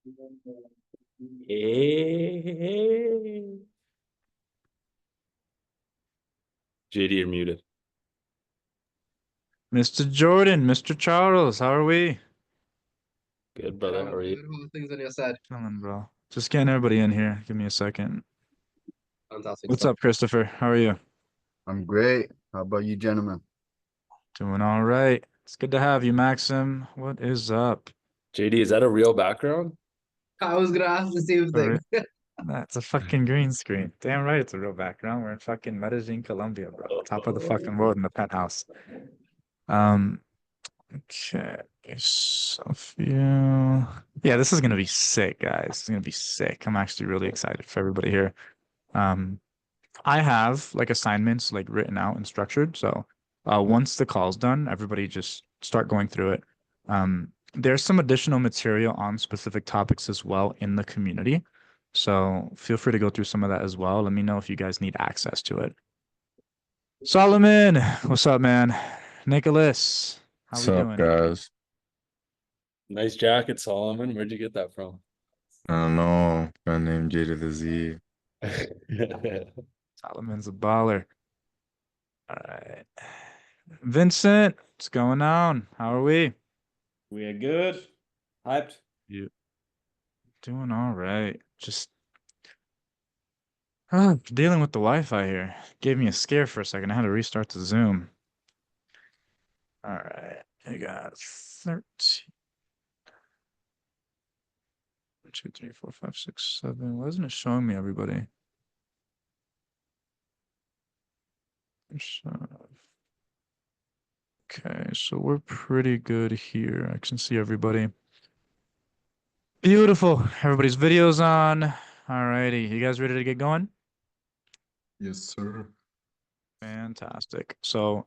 Hey. JD, you're muted. Mr. Jordan, Mr. Charles, how are we? Good, brother. How I'm are you? good. How are things on your side? Chilling, bro. Just getting everybody in here. Give me a second. Fantastic What's stuff. up, Christopher? How are you? I'm great. How about you, gentlemen? Doing all right. It's good to have you, Maxim. What is up? JD, is that a real background? I was gonna ask the same All thing. right. That's a fucking green screen. Damn right, it's a real background. We're in fucking Medellin, Colombia, bro. Top of the fucking world in the penthouse. Um, okay. Sophia. Yeah, this is gonna be sick, guys. It's gonna be sick. I'm actually really excited for everybody here. Um, I have like assignments like written out and structured. So once the call's done, everybody just start going through it. There's some additional material on specific topics as well in the community. So feel free to go through some of that as well. Let me know if you guys need access to it. Solomon, what's up, man? Nicholas, how we What's up, doing? guys? Nice jacket, Solomon. Where'd you get that from? I don't know. Guy named J to the Z. Solomon's a baller. All right. Vincent, what's going on? How are we? We are good. Hyped. You doing all right. Just dealing with the Wi-Fi here. Gave me a scare for a second. I had to restart the Zoom. All right. I got 13. 1, 2, 3, 4, 5, 6, 7. Why isn't it showing me everybody? Okay, so we're pretty good here. I can see everybody. Beautiful. Everybody's video's on. All righty. You guys ready to get going? Yes, sir. Fantastic. So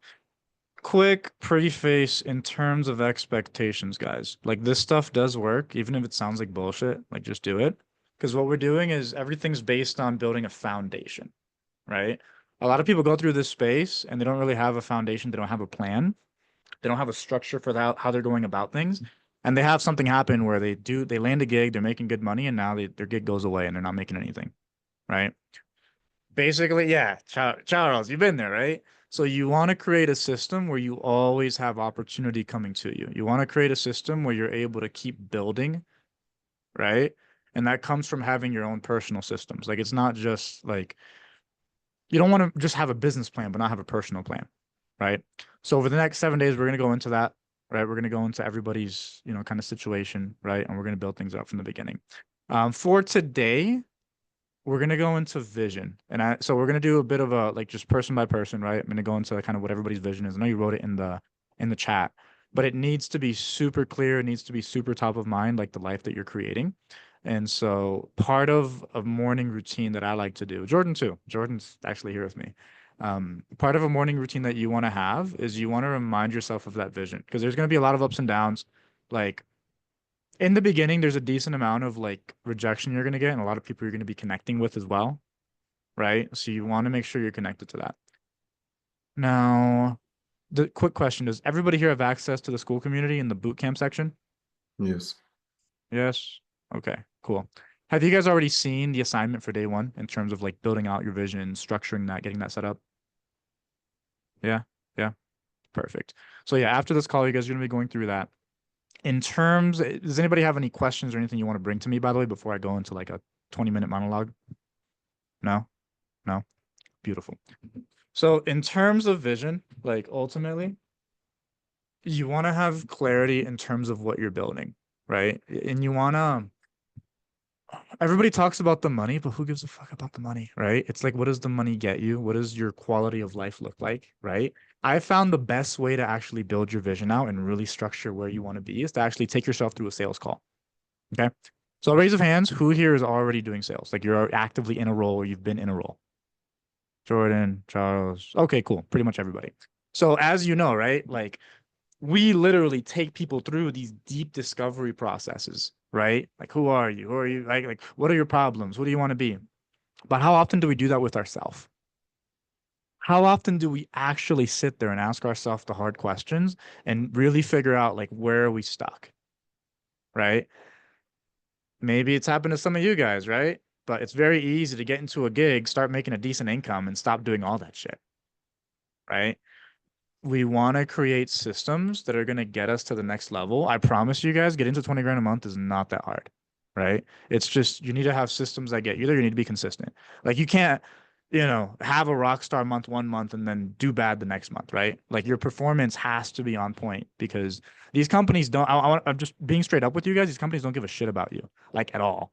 quick preface in terms of expectations, guys. Like this stuff does work, even if it sounds like bullshit, like just do it. Because what we're doing is everything's based on building a foundation, right? A lot of people go through this space and they don't really have a foundation. They don't have a plan. They don't have a structure for how they're going about things. And they have something happen where they land a gig, they're making good money, and now their gig goes away and they're not making anything, right? Basically, yeah, Charles, you've been there, right? So you want to create a system where you always have opportunity coming to you. You want to create a system where you're able to keep building, right? And that comes from having your own personal systems. Like it's not just like you don't want to just have a business plan but not have a personal plan, right? So over the next 7 days, we're gonna go into that, right? We're gonna go into everybody's, kind of situation, right? And we're gonna build things up from the beginning. For today, we're gonna go into vision, and so we're gonna do a bit of a like just person by person, right? I'm gonna go into kind of what everybody's vision is. I know you wrote it in the chat, but it needs to be super clear. It needs to be super top of mind, like the life that you're creating. And so part of a morning routine that I like to do, Jordan too. Jordan's actually here with me. Part of a morning routine that you want to have is you want to remind yourself of that vision because there's going to be a lot of ups and downs. Like in the beginning, there's a decent amount of like rejection you're going to get and a lot of people you're going to be connecting with as well, right? So you want to make sure you're connected to that. Now, the quick question, does everybody here have access to the school community in the boot camp section? Yes. Yes. Okay, cool. Have you guys already seen the assignment for day one in terms of like building out your vision, structuring that, getting that set up? Yeah, yeah, perfect. So yeah, after this call, you guys are gonna be going through that. In terms, does anybody have any questions or anything you want to bring to me, by the way, before I go into like a 20-minute monologue? No? No? Beautiful. So in terms of vision, like ultimately, you want to have clarity in terms of what you're building, right? And you want to everybody talks about the money, but who gives a fuck about the money, right? It's like, what does the money get you? What does your quality of life look like, right? I found the best way to actually build your vision out and really structure where you want to be is to actually take yourself through a sales call. Okay. So raise of hands, who here is already doing sales? Like you're actively in a role or you've been in a role. Jordan, Charles. Okay, cool. Pretty much everybody. So as you know, right? Like we literally take people through these deep discovery processes, right? Like, who are you? Who are you? Like, what are your problems? What do you want to be? But how often do we do that with ourselves? How often do we actually sit there and ask ourselves the hard questions and really figure out like where are we stuck, right? Maybe it's happened to some of you guys, right? But it's very easy to get into a gig, start making a decent income, and stop doing all that shit, right? We want to create systems that are going to get us to the next level. I promise you guys, getting to 20 grand a month is not that hard, right? It's just you need to have systems that get you there. You need to be consistent. Like you can't, have a rock star month 1 month and then do bad the next month, right? Like your performance has to be on point because these companies don't. I'm just being straight up with you guys. These companies don't give a shit about you, like at all.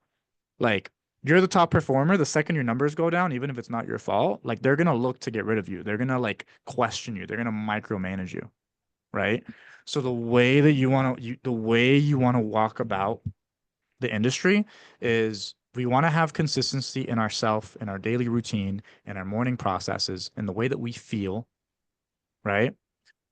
Like you're the top performer. The second your numbers go down, even if it's not your fault, like they're gonna look to get rid of you. They're gonna like question you. They're gonna micromanage you, right? So the way you want to walk about the industry is we want to have consistency in ourself, in our daily routine, in our morning processes, in the way that we feel, right?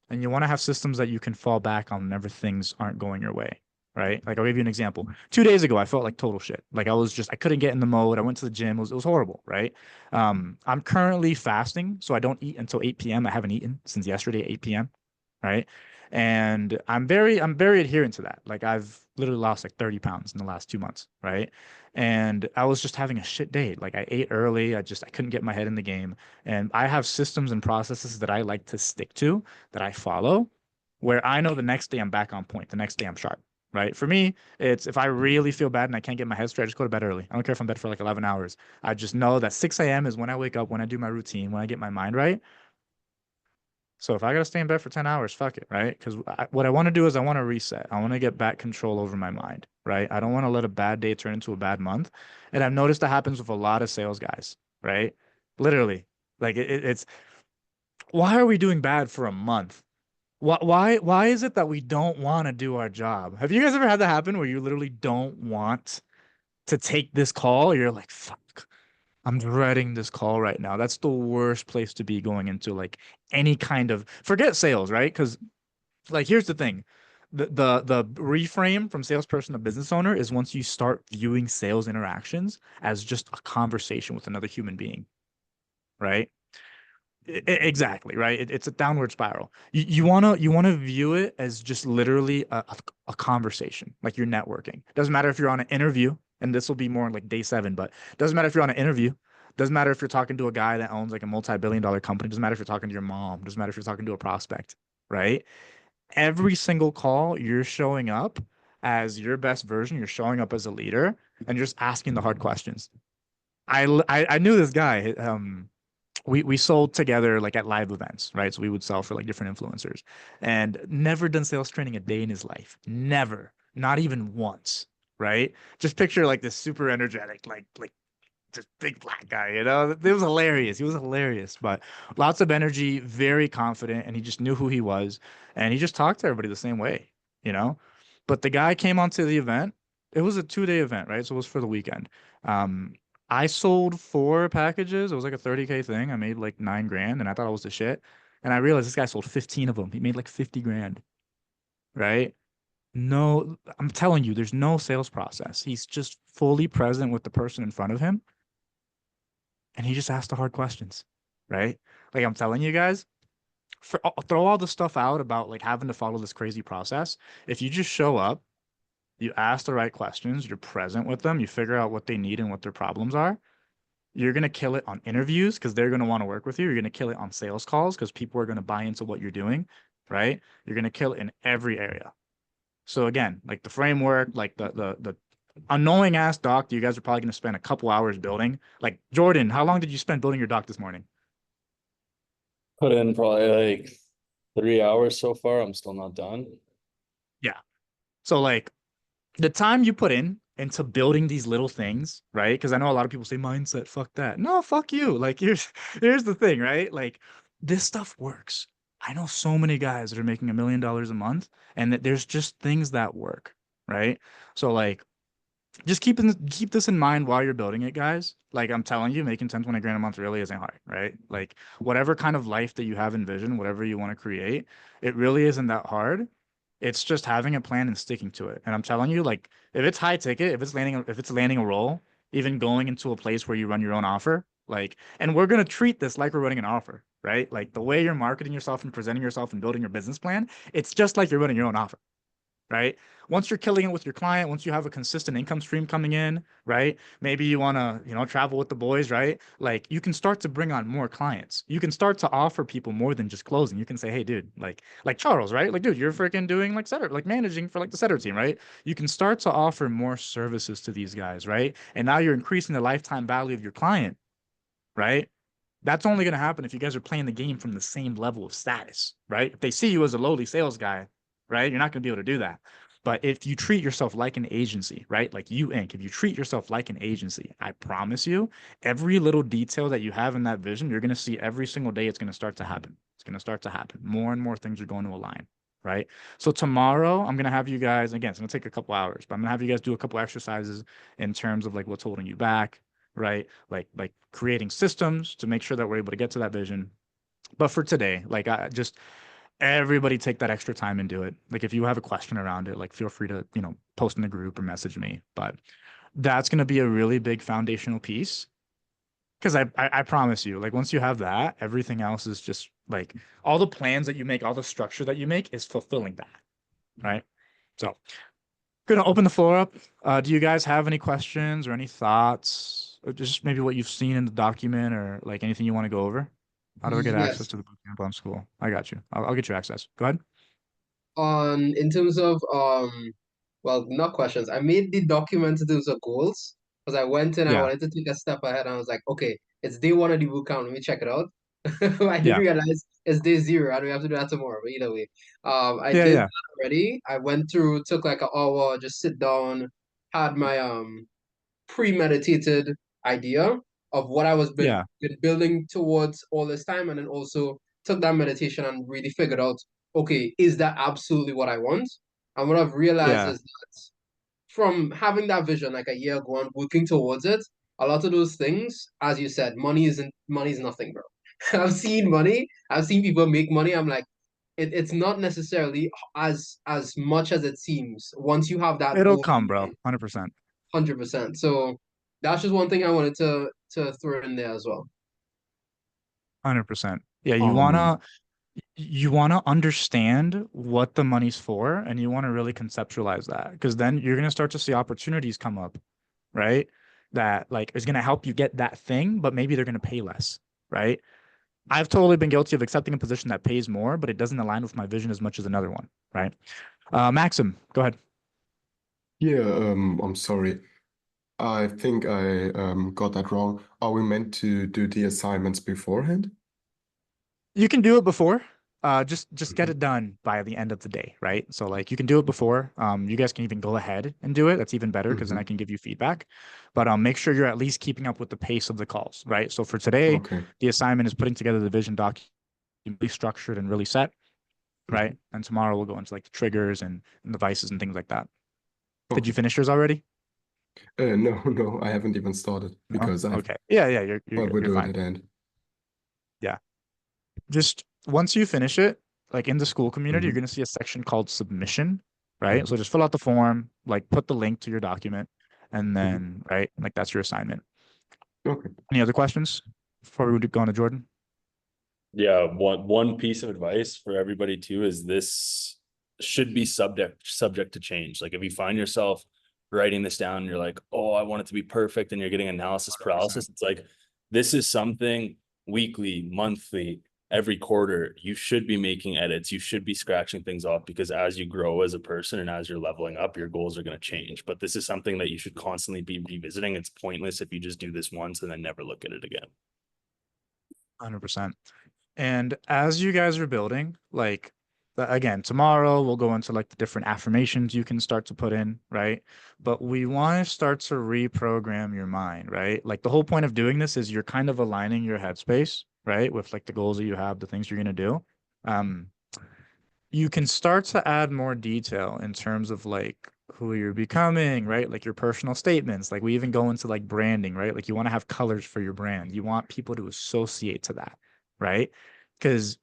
And you want to have systems that you can fall back on whenever things aren't going your way, right? Like I'll give you an example. 2 days ago, I felt like total shit. Like I couldn't get in the mode. I went to the gym. It was horrible, right? I'm currently fasting, so I don't eat until 8 p.m. I haven't eaten since yesterday at 8 p.m. Right. And I'm very adherent to that. Like I've literally lost like 30 pounds in the last 2 months, right? And I was just having a shit day. Like I ate early. I couldn't get my head in the game. And I have systems and processes that I like to stick to that I follow, where I know the next day I'm back on point. The next day I'm sharp, right? For me, it's if I really feel bad and I can't get my head straight, I just go to bed early. I don't care if I'm in bed for like 11 hours. I just know that 6 a.m. is when I wake up, when I do my routine, when I get my mind right. So if I gotta stay in bed for 10 hours, fuck it, right? Because what I want to do is I want to reset. I want to get back control over my mind, right? I don't want to let a bad day turn into a bad month. And I've noticed that happens with a lot of sales guys, right? Literally, like it's why are we doing bad for a month? Why is it that we don't want to do our job? Have you guys ever had that happen where you literally don't want to take this call? You're like, fuck, I'm dreading this call right now. That's the worst place to be going into like any kind of forget sales, right? Because like here's the thing. The reframe from salesperson to business owner is once you start viewing sales interactions as just a conversation with another human being, right? Exactly, right? It's a downward spiral. You wanna view it as just literally a conversation, like you're networking. Doesn't matter if you're on an interview, and this will be more like day 7, but doesn't matter if you're on an interview. Doesn't matter if you're talking to a guy that owns like a multi-billion-dollar company. Doesn't matter if you're talking to your mom. Doesn't matter if you're talking to a prospect, right? Every single call, you're showing up as your best version. You're showing up as a leader, and you're just asking the hard questions. I knew this guy. We sold together like at live events, right? So we would sell for like different influencers and never done sales training a day in his life. Never, not even once, right? Just picture like this super energetic, like just big black guy, It was hilarious. He was hilarious, but lots of energy, very confident, and he just knew who he was. And he just talked to everybody the same way, you know? But the guy came onto the event. It was a 2-day event, right? So it was for the weekend. Um, I sold 4 packages. It was like a 30K thing. I made like 9 grand and I thought I was the shit. And I realized this guy sold 15 of them. He made like 50 grand, right? No, I'm telling you, there's no sales process. He's just fully present with the person in front of him and he just asked the hard questions, right? Like I'm telling you guys, throw all the stuff out about like having to follow this crazy process. If you just show up, you ask the right questions, you're present with them, you figure out what they need and what their problems are. You're gonna kill it on interviews because they're gonna want to work with you. You're gonna kill it on sales calls because people are gonna buy into what you're doing, right? You're gonna kill it in every area. So again, like the framework, like the annoying ass doc that you guys are probably gonna spend a couple hours building. Like Jordan, how long did you spend building your doc this morning? Put in probably like 3 hours so far. I'm still not done. Yeah. So like the time you put in into building these little things, right? Because I know a lot of people say mindset, fuck that. No, fuck you. Like here's the thing, right? Like this stuff works. I know so many guys that are making $1 million a month, and that there's just things that work, right? So like just keep this in mind while you're building it, guys. Like I'm telling you, making 10, 20 grand a month really isn't hard, right? Like whatever kind of life that you have envisioned, whatever you want to create, it really isn't that hard. It's just having a plan and sticking to it. And I'm telling you, like if it's high ticket, if it's landing a role, even going into a place where you run your own offer, like, and we're gonna treat this like we're running an offer, right? Like the way you're marketing yourself and presenting yourself and building your business plan, it's just like you're running your own offer. right? Once you're killing it with your client, once you have a consistent income stream coming in, right? Maybe you want to, travel with the boys, right? Like you can start to bring on more clients. You can start to offer people more than just closing. You can say, hey, dude, like Charles, right? Like, dude, you're freaking doing like setter, like managing for like the setter team, right? You can start to offer more services to these guys, right? And now you're increasing the lifetime value of your client, right? That's only going to happen if you guys are playing the game from the same level of status, right? If they see you as a lowly sales guy, right, you're not going to be able to do that. But if you treat yourself like an agency, right, like you Inc., if you treat yourself like an agency, I promise you, every little detail that you have in that vision, you're going to see every single day it's going to start to happen. It's going to start to happen. More and more things are going to align, right? So tomorrow, I'm going to have you guys, again, it's going to take a couple hours, but I'm going to have you guys do a couple exercises in terms of like what's holding you back, right? Like creating systems to make sure that we're able to get to that vision. But for today, like I just everybody take that extra time and do it. Like if you have a question around it, like feel free to, post in the group or message me. But that's going to be a really big foundational piece. Because I promise you, like once you have that, everything else is just like all the plans that you make, all the structure that you make is fulfilling that. Right. So gonna open the floor up. Do you guys have any questions or any thoughts, or just maybe what you've seen in the document, or like anything you want to go over? How do I get access Yes. to the bootcamp on school? I got you. I'll get you access. Go ahead. In terms of well, not questions. I made the document in terms of goals because I went in, I Yeah. wanted to take a step ahead, and I was like, okay, it's day one of the boot camp. Let me check it out. I didn't Yeah. realize it's day zero, and we have to do that tomorrow. But either way, I Yeah. did Yeah. that already. I went through, took like an hour, just sit down, had my premeditated idea of what I was Yeah. been building towards all this time, and then also took that meditation and really figured out, okay, is that absolutely what I want? And what I've realized Yeah. is that from having that vision like a year ago and working towards it, a lot of those things, as you said, money is nothing, bro. I've seen money, I've seen people make money. I'm like, it's not necessarily as much as it seems once you have that It'll goal come, in bro. mind. 100%. 100%. So that's just one thing I wanted to throw in there as well. 100%. Yeah. Um, You wanna understand what the money's for, and you want to really conceptualize that, because then you're gonna start to see opportunities come up, right? That like is gonna help you get that thing, but maybe they're gonna pay less, right? I've totally been guilty of accepting a position that pays more, but it doesn't align with my vision as much as another one, right? Maxim, go ahead. Yeah, I'm sorry. I think I got that wrong. Are we meant to do the assignments beforehand? You can do it before. Just get Mhm. it done by the end of the day, right? So like you can do it before. You guys can even go ahead and do it. That's even better because then I Mhm. can give you feedback. But make sure you're at least keeping up with the pace of the calls, right? So for today, Okay. the assignment is putting together the vision doc, really structured and really set, right? Mhm. And tomorrow we'll go into like the triggers and devices and things like that. Did you Okay. finish yours already? No, no, I haven't even started No? because I Okay. Yeah, yeah, you're thought good. we'd You're do it fine. at the end. Yeah. Just once you finish it, like in the school community, you're Hmm. going to see a section called submission, right? So Hmm. just fill out the form, like put the link to your document, and Hmm. then, right, like that's your assignment. Okay. Any other questions before we go on to Jordan? Yeah, one piece of advice for everybody too is this should be subject to change. Like if you find yourself writing this down and you're like, oh, I want it to be perfect, and you're getting analysis 100%. paralysis, it's like this is something weekly, monthly, every quarter, you should be making edits. You should be scratching things off, because as you grow as a person and as you're leveling up, your goals are going to change. But this is something that you should constantly be revisiting. It's pointless if you just do this once and then never look at it again. 100%. And as you guys are building, like again, tomorrow we'll go into like the different affirmations you can start to put in, right? But we want to start to reprogram your mind, right? Like the whole point of doing this is you're kind of aligning your headspace, right? With like the goals that you have, the things you're going to do. Um, you can start to add more detail in terms of like who you're becoming, right? Like your personal statements. Like we even go into like branding, right? Like you want to have colors for your brand. You want people to associate to that, right? Because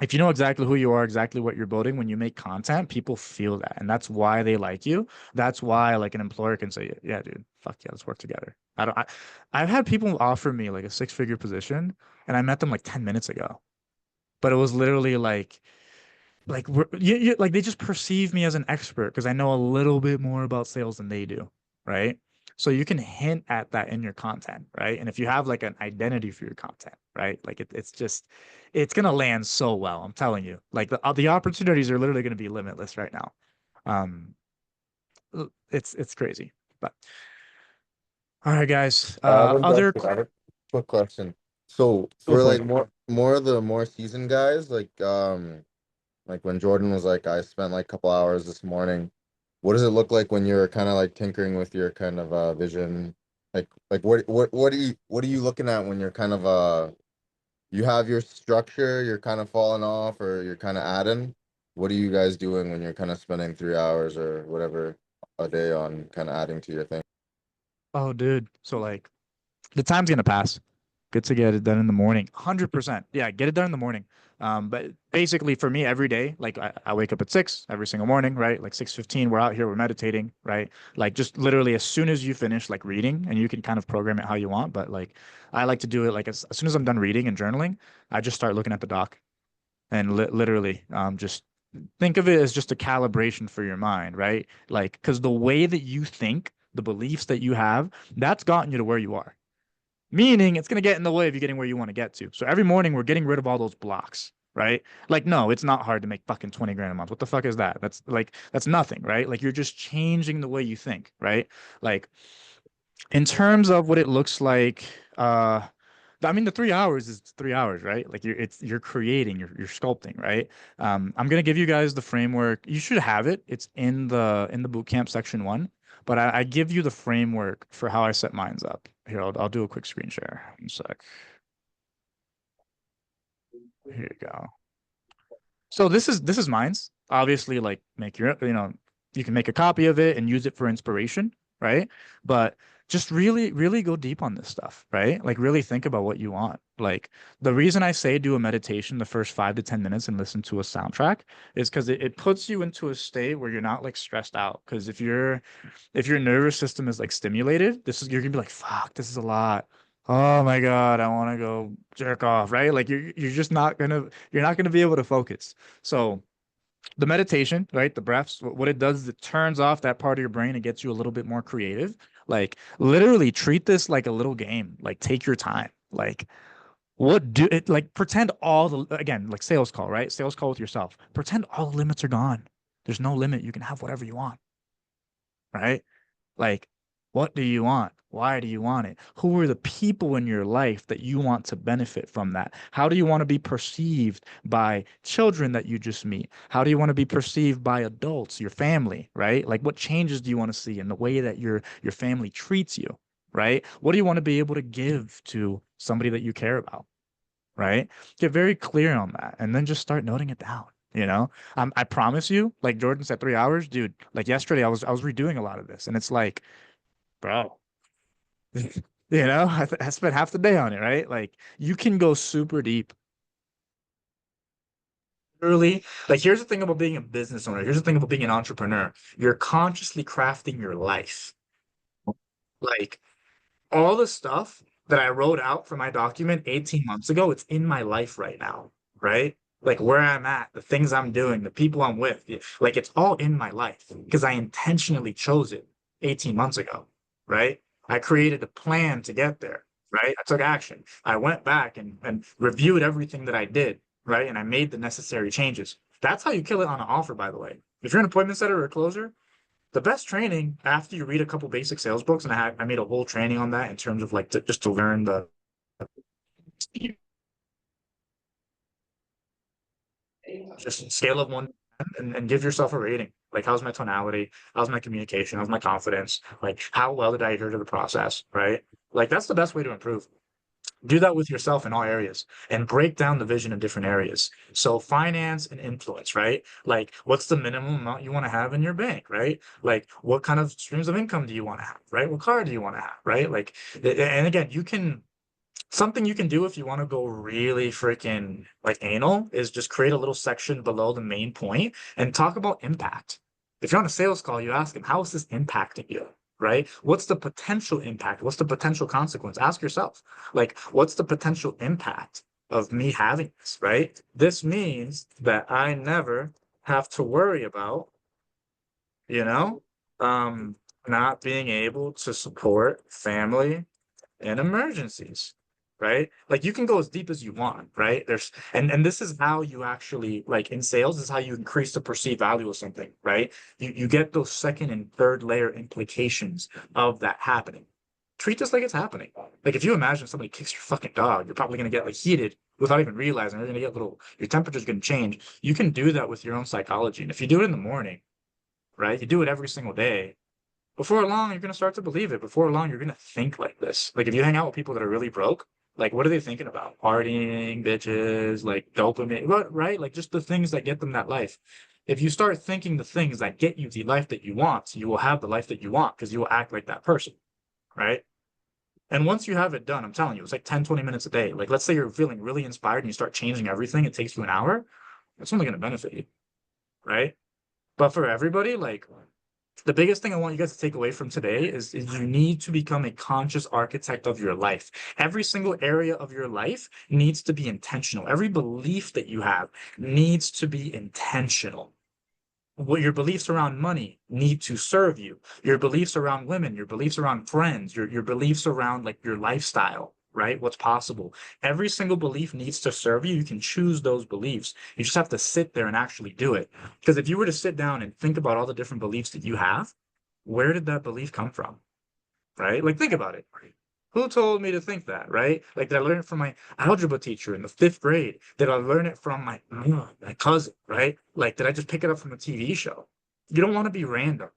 if you know exactly who you are, exactly what you're building, when you make content, people feel that. And that's why they like you. That's why like an employer can say, yeah, dude, fuck yeah, let's work together. I've had people offer me like a six-figure position, and I met them like 10 minutes ago. But it was literally like like like they just perceive me as an expert because I know a little bit more about sales than they do, right? So you can hint at that in your content, right? And if you have like an identity for your content, right? Like it's just it's gonna land so well. I'm telling you, like the opportunities are literally gonna be limitless right now. Um, it's crazy, but all right, guys. Other I have a quick question. So go for for like it. more of the more seasoned guys, like when Jordan was like, I spent like a couple hours this morning. What does it look like when you're kind of like tinkering with your kind of vision? Like what are you looking at when you're kind of you have your structure, you're kind of falling off or you're kind of adding? What are you guys doing when you're kind of spending 3 hours or whatever a day on kind of adding to your thing? Oh, dude. So like the time's gonna pass. Good to get it done in the morning. 100%. Yeah, get it done in the morning. But basically for me every day, like I wake up at 6 every single morning, right? Like 6:15, we're out here, we're meditating, right? Like just literally as soon as you finish like reading, and you can kind of program it how you want, but like I like to do it like as soon as I'm done reading and journaling, I just start looking at the doc and literally just think of it as just a calibration for your mind, right? Like because the way that you think, the beliefs that you have, that's gotten you to where you are. Meaning it's going to get in the way of you getting where you want to get to. So every morning we're getting rid of all those blocks, right? Like, no, it's not hard to make fucking 20 grand a month. What the fuck is that? That's like, that's nothing, right? Like you're just changing the way you think, right? Like in terms of what it looks like, I mean, the 3 hours is 3 hours, right? Like you're creating, you're sculpting, right? I'm gonna give you guys the framework. You should have it. It's in the bootcamp section 1, but I give you the framework for how I set mines up. Here, I'll do a quick screen share. One sec. Here you go. So this is mine's. Obviously, like make your, you can make a copy of it and use it for inspiration, right? But just really go deep on this stuff, right? Like really think about what you want. Like the reason I say do a meditation the first 5 to 10 minutes and listen to a soundtrack is because it puts you into a state where you're not like stressed out. Because if your nervous system is like stimulated, you're gonna be like, fuck, this is a lot. Oh my God, I want to go jerk off, right? Like you're just not gonna you're not gonna be able to focus. So the meditation, right? The breaths, what it does is it turns off that part of your brain and gets you a little bit more creative. Like literally treat this like a little game. Like take your time. Like what do it like pretend all the again, like sales call, right? Sales call with yourself. Pretend all the limits are gone. There's no limit. You can have whatever you want, right? Like, what do you want? Why do you want it? Who are the people in your life that you want to benefit from that? How do you want to be perceived by children that you just meet? How do you want to be perceived by adults, your family, right? Like what changes do you want to see in the way that your family treats you, right? What do you want to be able to give to somebody that you care about, right? Get very clear on that and then just start noting it down. I promise you, like Jordan said, 3 hours, dude. Like yesterday, I was redoing a lot of this, and it's like, bro, I spent half the day on it, right? Like you can go super deep. Early, like here's the thing about being a business owner. Here's the thing about being an entrepreneur. You're consciously crafting your life. Like all the stuff that I wrote out for my document 18 months ago, it's in my life right now, right? Like where I'm at, the things I'm doing, the people I'm with, like it's all in my life because I intentionally chose it 18 months ago, right? I created a plan to get there, right? I took action. I went back and reviewed everything that I did, right? And I made the necessary changes. That's how you kill it on an offer, by the way. If you're an appointment setter or a closer, the best training after you read a couple basic sales books, and I made a whole training on that in terms of like just to learn the just scale of 1 to 10 and give yourself a rating. Like how's my tonality? How's my communication? How's my confidence? Like how well did I adhere to the process? Right? Like that's the best way to improve. Do that with yourself in all areas and break down the vision in different areas. So finance and influence, right? Like what's the minimum amount you want to have in your bank, right? Like what kind of streams of income do you want to have, right? What car do you want to have, right? Like, and again, something you can do if you want to go really freaking like anal is just create a little section below the main point and talk about impact. If you're on a sales call, you ask them, how is this impacting you? Right? What's the potential impact? What's the potential consequence? Ask yourself, like, what's the potential impact? of me having this, right? This means that I never have to worry about, you know, um, not being able to support family in emergencies, right? Like you can go as deep as you want, right? And this is how you actually like in sales this is how you increase the perceived value of something, right? You get those second and third layer implications of that happening. Treat this like it's happening. Like if you imagine somebody kicks your fucking dog, you're probably gonna get like heated without even realizing. You're gonna get your temperature's gonna change. You can do that with your own psychology. And if you do it in the morning, right? You do it every single day before long, you're gonna start to believe it. Before long, you're gonna think like this. Like if you hang out with people that are really broke, like what are they thinking about? Partying, bitches, like dopamine, what, right? Like just the things that get them that life. If you start thinking the things that get you the life that you want, you will have the life that you want because you will act like that person, right? And once you have it done, I'm telling you, it's like 10, 20 minutes a day. Like let's say you're feeling really inspired and you start changing everything, it takes you an hour, it's only gonna benefit you, right? But for everybody, like the biggest thing I want you guys to take away from today is you need to become a conscious architect of your life. Every single area of your life needs to be intentional. Every belief that you have needs to be intentional. What your beliefs around money need to serve you. Your beliefs around women, your beliefs around friends, your beliefs around like your lifestyle, right? What's possible. Every single belief needs to serve you. You can choose those beliefs. You just have to sit there and actually do it. Because if you were to sit down and think about all the different beliefs that you have, where did that belief come from? Right? Like think about it. Who told me to think that, right? Like, did I learn it from my algebra teacher in the fifth grade? Did I learn it from my cousin, right? Like, did I just pick it up from a TV show? You don't want to be random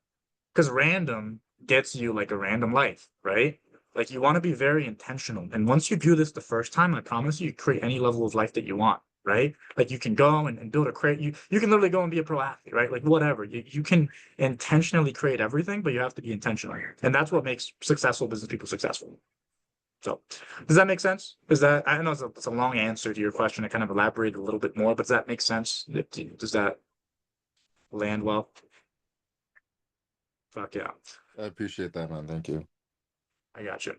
because random gets you like a random life, right? Like, you want to be very intentional. And once you do this the first time, I promise you, you create any level of life that you want, right? Like, you can go and build a crate. You can literally go and be a pro athlete, right? Like, whatever. You can intentionally create everything, but you have to be intentional. And that's what makes successful business people successful. So does that make sense? Is that, I know it's a long answer to your question. I kind of elaborated a little bit more, but does that make sense? Does that land well? Fuck yeah. I appreciate that, man. Thank you. I got you.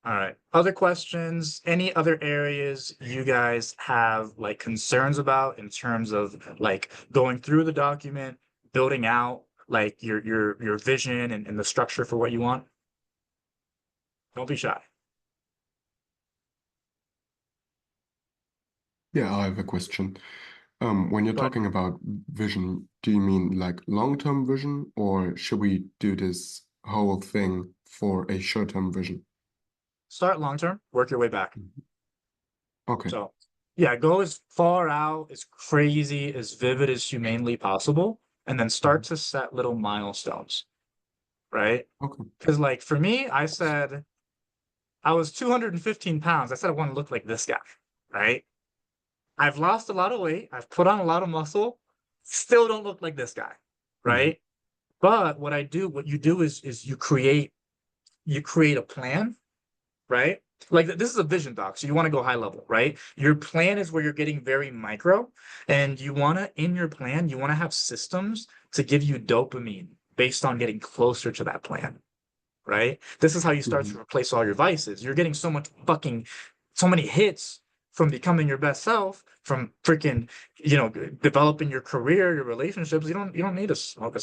All right. Other questions? Any other areas you guys have like concerns about in terms of like going through the document, building out like your vision and the structure for what you want? Don't be shy. Yeah, I have a question. When you're Go ahead. talking about vision, do you mean like long-term vision, or should we do this whole thing for a short-term vision? Start long term, work your way back. Okay. So, yeah, go as far out, as crazy, as vivid as humanly possible, and then start to set little milestones, right? Okay. Because, like, for me, I said I was 215 pounds. I said I want to look like this guy, right? I've lost a lot of weight. I've put on a lot of muscle. Still don't look like this guy, right? But what you do is you create a plan, right? Like this is a vision doc, so you want to go high level, right? Your plan is where you're getting very micro, and you want to, in your plan, you want to have systems to give you dopamine based on getting closer to that plan, right? This is how you start to replace all your vices. You're getting so many hits from becoming your best self, from freaking, developing your career, your relationships. You don't need to smoke a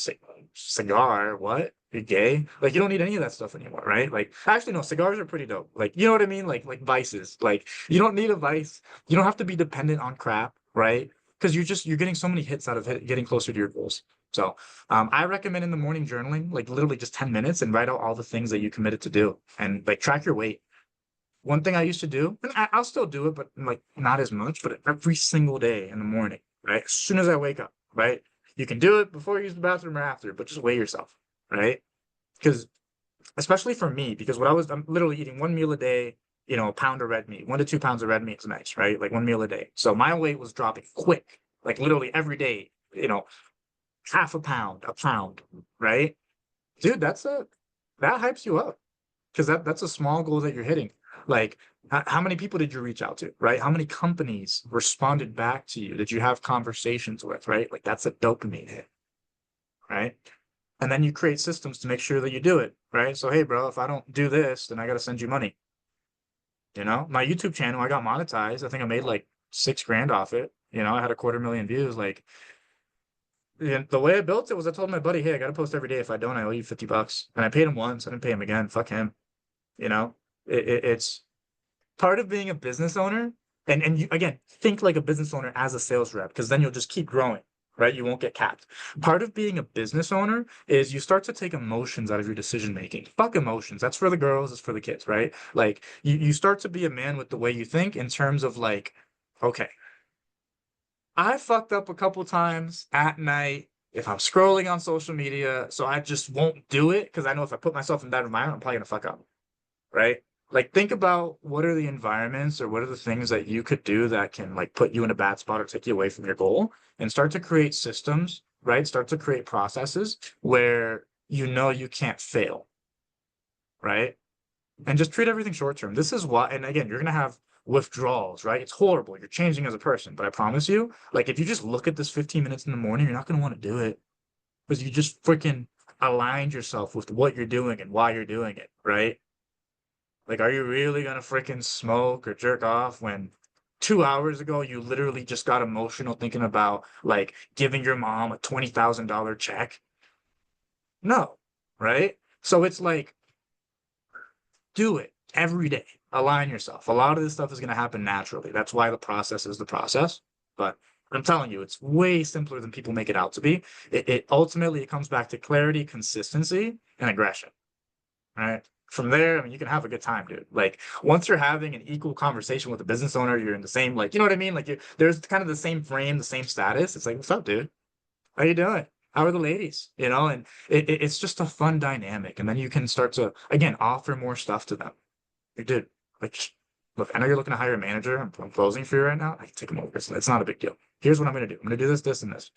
cigar. What? You're gay? Like you don't need any of that stuff anymore, right? Like actually, no, cigars are pretty dope. Like you know what I mean? Like vices. Like you don't need a vice. You don't have to be dependent on crap, right? Because you're getting so many hits out of getting closer to your goals. So I recommend in the morning journaling, like literally just 10 minutes and write out all the things that you committed to do and like track your weight. One thing I used to do, and I'll still do it, but like not as much, but every single day in the morning, right? As soon as I wake up, right? You can do it before you use the bathroom or after, but just weigh yourself, right? Because especially for me, because I'm literally eating one meal a day, a pound of red meat, 1 to 2 pounds of red meat is nice, right? Like one meal a day. So my weight was dropping quick, like literally every day, half a pound, right? Dude, that hypes you up because that's a small goal that you're hitting. Like, how many people did you reach out to, right? How many companies responded back to you? Did you have conversations with, right? Like, that's a dopamine hit, right? And then you create systems to make sure that you do it, right? So, hey, bro, if I don't do this, then I got to send you money. My YouTube channel, I got monetized. I think I made like 6 grand off it. I had 250,000 views. Like, and the way I built it was I told my buddy, hey, I got to post every day. If I don't, I owe you $50. And I paid him once. I didn't pay him again. Fuck him. It's part of being a business owner. And you, again, think like a business owner as a sales rep, because then you'll just keep growing, right? You won't get capped. Part of being a business owner is you start to take emotions out of your decision making. Fuck emotions. That's for the girls, it's for the kids, right? Like you start to be a man with the way you think in terms of like, okay, I fucked up a couple times at night if I'm scrolling on social media, so I just won't do it because I know if I put myself in that environment, I'm probably gonna fuck up, right? Like think about what are the environments or what are the things that you could do that can like put you in a bad spot or take you away from your goal and start to create systems, right? Start to create processes where you can't fail, right? And just treat everything short term. This is why, and again, you're gonna have withdrawals, right? It's horrible. You're changing as a person, but I promise you, like if you just look at this 15 minutes in the morning, you're not gonna want to do it because you just freaking aligned yourself with what you're doing and why you're doing it, right? Like, are you really gonna freaking smoke or jerk off when 2 hours ago you literally just got emotional thinking about like giving your mom a $20,000 check? No, right? So it's like do it every day. Align yourself. A lot of this stuff is going to happen naturally. That's why the process is the process. But I'm telling you, it's way simpler than people make it out to be. It ultimately it comes back to clarity, consistency, and aggression. Right. From there, I mean, you can have a good time, dude. Like once you're having an equal conversation with a business owner, you're in the same, like, you know what I mean? Like there's kind of the same frame, the same status. It's like, what's up, dude? How you doing? How are the ladies? And it's just a fun dynamic. And then you can start to, again, offer more stuff to them. Like, dude, like, look, I know you're looking to hire a manager. I'm closing for you right now. I can take him over. It's not a big deal. Here's what I'm going to do. I'm going to do this, this, and this.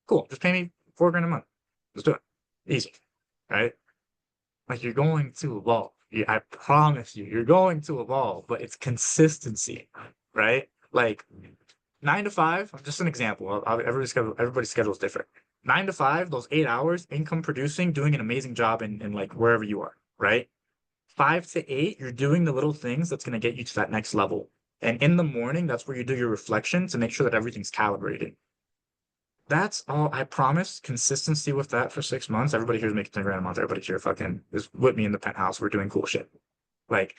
Cool. Just pay me 4 grand a month. Let's do it. Easy. Right? Like, you're going to evolve. I promise you, you're going to evolve, but it's consistency, right? Like, 9 to 5, just an example. Everybody's schedule is different. 9 to 5, those 8 hours, income producing, doing an amazing job in like wherever you are, right? 5 to 8, you're doing the little things that's going to get you to that next level. And in the morning, that's where you do your reflection to make sure that everything's calibrated. That's all. I promise consistency with that for 6 months. Everybody here is making 10 grand a month. Everybody here fucking is with me in the penthouse. We're doing cool shit. Like,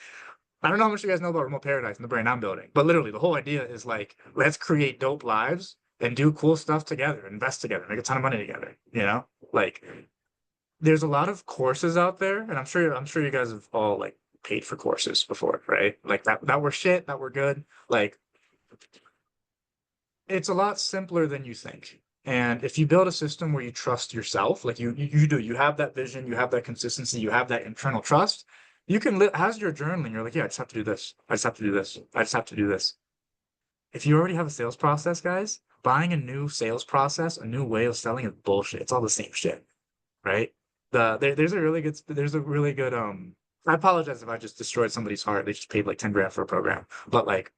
I don't know how much you guys know about Remote Paradise and the brand I'm building, but literally the whole idea is like, let's create dope lives and do cool stuff together, invest together, make a ton of money together. Like there's a lot of courses out there, and I'm sure you guys have all like paid for courses before, right? Like that were shit, that were good. Like it's a lot simpler than you think. And if you build a system where you trust yourself, like you have that vision, you have that consistency, you have that internal trust, you can live as you're journaling, you're like, yeah, I just have to do this. I just have to do this. I just have to do this. If you already have a sales process, guys, buying a new sales process, a new way of selling is bullshit. It's all the same shit, right? There's a really good I apologize if I just destroyed somebody's heart. They just paid like 10 grand for a program. But like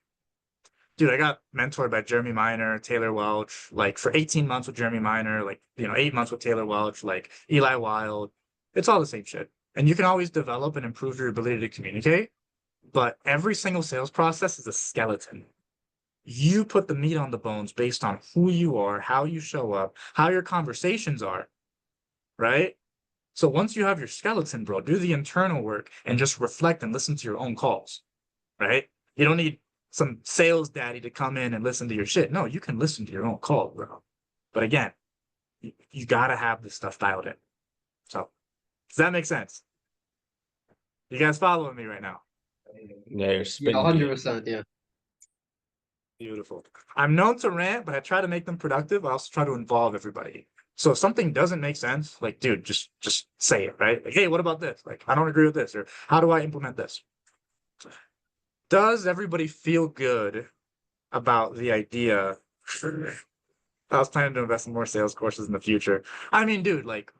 dude, I got mentored by Jeremy Miner, Taylor Welch, like for 18 months with Jeremy Miner, like, 8 months with Taylor Welch, like Eli Wild. It's all the same shit. And you can always develop and improve your ability to communicate, but every single sales process is a skeleton. You put the meat on the bones based on who you are, how you show up, how your conversations are, right? So once you have your skeleton, bro, do the internal work and just reflect and listen to your own calls, right? You don't need some sales daddy to come in and listen to your shit. No, you can listen to your own call, bro. But again, you gotta have this stuff dialed in. So does that make sense? You guys following me right now? Yeah, you're Yeah, spinning. 100%. Yeah. Beautiful. I'm known to rant, but I try to make them productive. I also try to involve everybody. So if something doesn't make sense, like, dude, just say it, right? Like, hey, what about this? Like, I don't agree with this, or how do I implement this? Does everybody feel good about the idea? I was planning to invest in more sales courses in the future. I mean, dude, like,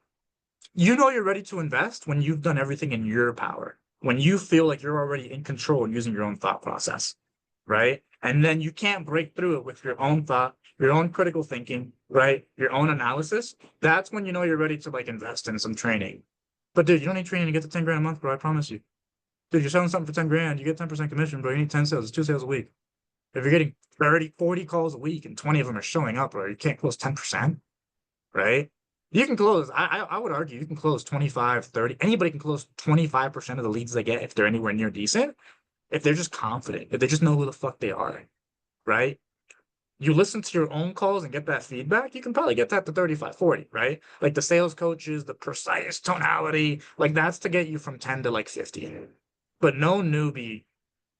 you're ready to invest when you've done everything in your power, when you feel like you're already in control and using your own thought process, right? And then you can't break through it with your own thought, your own critical thinking, right? Your own analysis. That's when you're ready to like invest in some training. But dude, you don't need training to get to 10 grand a month, bro. I promise you. Dude, you're selling something for 10 grand, you get 10% commission, bro. You need 10 sales, it's 2 sales a week. If you're getting 30, 40 calls a week and 20 of them are showing up, or you can't close 10%, right? You can close, I would argue you can close 25, 30. Anybody can close 25% of the leads they get if they're anywhere near decent, if they're just confident, if they just know who the fuck they are, right? You listen to your own calls and get that feedback, you can probably get that to 35, 40, right? Like the sales coaches, the precise tonality, like that's to get you from 10 to like 50. But no newbie,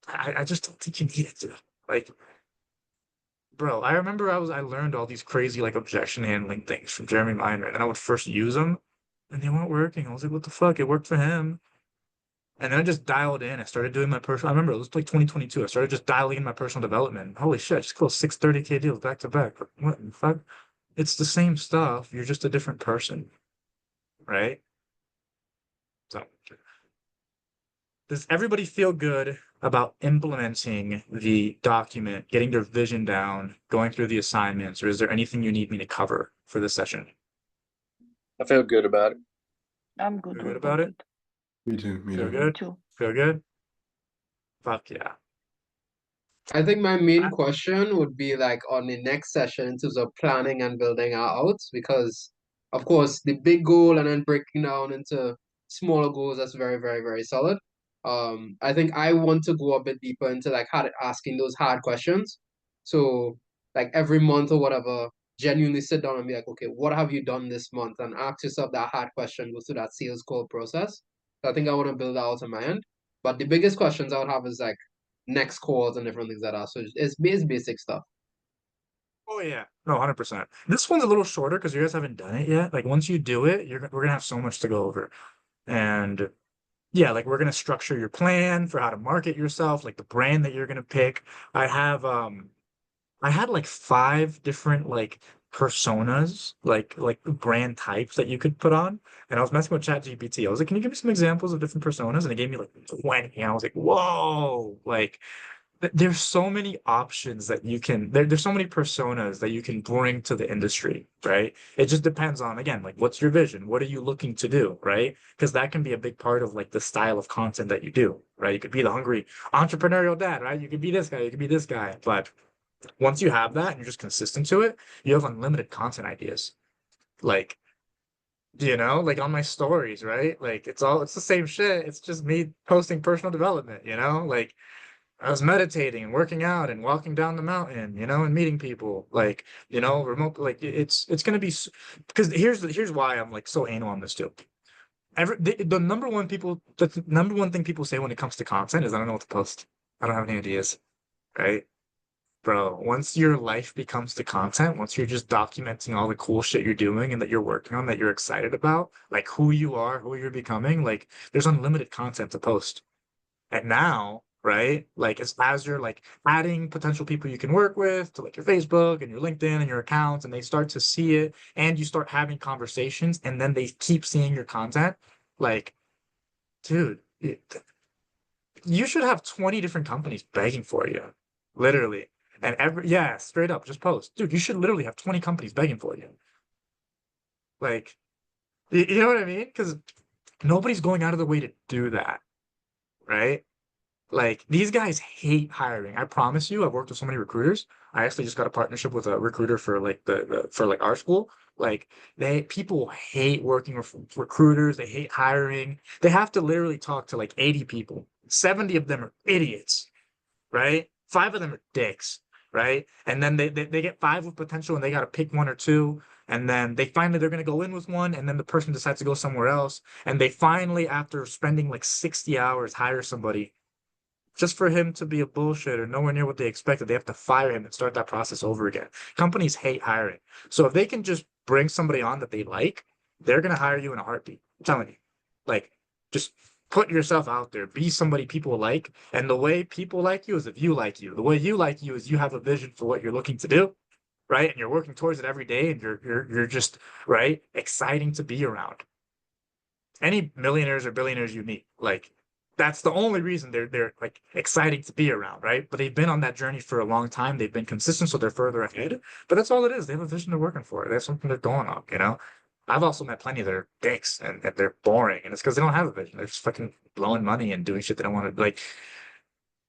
I just don't think you need it to. Like, bro, I remember I learned all these crazy like objection handling things from Jeremy Miner, and I would first use them and they weren't working. I was like, what the fuck? It worked for him. And then I just dialed in. I started doing my personal. I remember it was like 2022. I started just dialing in my personal development. Holy shit, I just closed 630K deals back to back. What the fuck? It's the same stuff. You're just a different person, right? So, does everybody feel good about implementing the document, getting their vision down, going through the assignments, or is there anything you need me to cover for this session? I feel good about it. I'm good Feel with good about it? Me too. Me Feel too. good? too. Feel good? Fuck yeah. I think my main question would be like on the next session in terms of planning and building our out, because of course the big goal and then breaking down into smaller goals, that's very, very, very solid. I think I want to go a bit deeper into like asking those hard questions. So like every month or whatever, genuinely sit down and be like, okay, what have you done this month? And ask yourself that hard question, go through that sales call process. So I think I want to build that out on my end. But the biggest questions I would have is like next calls and different things like that. So it's basic stuff. Oh yeah, no, 100%. This one's a little shorter because you guys haven't done it yet. Like once you do it, we're gonna have so much to go over. And yeah, like we're gonna structure your plan for how to market yourself, like the brand that you're gonna pick. I have I had like 5 different like personas, like brand types that you could put on. And I was messing with ChatGPT. I was like, can you give me some examples of different personas? And it gave me like 20. And I was like, whoa, like there's so many options that you can there's so many personas that you can bring to the industry, right? It just depends on, again, like what's your vision, what are you looking to do, right? Because that can be a big part of like the style of content that you do, right? You could be the hungry entrepreneurial dad, right? You could be this guy, you could be this guy. But once you have that and you're just consistent to it, you have unlimited content ideas. Like, like on my stories, right? Like it's the same shit, it's just me posting personal development, like I was meditating and working out and walking down the mountain, and meeting people, like, remote, like it's gonna be because here's why I'm like so anal on this too. The number one thing people say when it comes to content is I don't know what to post. I don't have any ideas, right? Bro, once your life becomes the content, once you're just documenting all the cool shit you're doing and that you're working on, that you're excited about, like who you are, who you're becoming, like there's unlimited content to post. And now, right, like as you're like adding potential people you can work with to like your Facebook and your LinkedIn and your accounts, and they start to see it and you start having conversations and then they keep seeing your content, like, dude, you should have 20 different companies begging for you, literally. And yeah, straight up, just post. Dude, you should literally have 20 companies begging for you. Like, you know what I mean? Because nobody's going out of the way to do that, right? Like these guys hate hiring. I promise you, I've worked with so many recruiters. I actually just got a partnership with a recruiter for like for like our school. Like people hate working with recruiters. They hate hiring. They have to literally talk to like 80 people. 70 of them are idiots, right? 5 of them are dicks, right? And then they get 5 with potential and they got to pick 1 or 2. And then they finally they're going to go in with one and then the person decides to go somewhere else. And they finally, after spending like 60 hours, hire somebody just for him to be a bullshitter, nowhere near what they expected. They have to fire him and start that process over again. Companies hate hiring. So if they can just bring somebody on that they like, they're going to hire you in a heartbeat. I'm telling you. Like, just put yourself out there. Be somebody people like. And the way people like you is if you like you. The way you like you is you have a vision for what you're looking to do, right? And you're working towards it every day and you're just, right, exciting to be around. Any millionaires or billionaires you meet, like that's the only reason they're like exciting to be around, right? But they've been on that journey for a long time. They've been consistent, so they're further ahead. But that's all it is. They have a vision they're working for. They have something they're going on, I've also met plenty that are dicks and they're boring, and it's because they don't have a vision. They're just fucking blowing money and doing shit they don't want to like.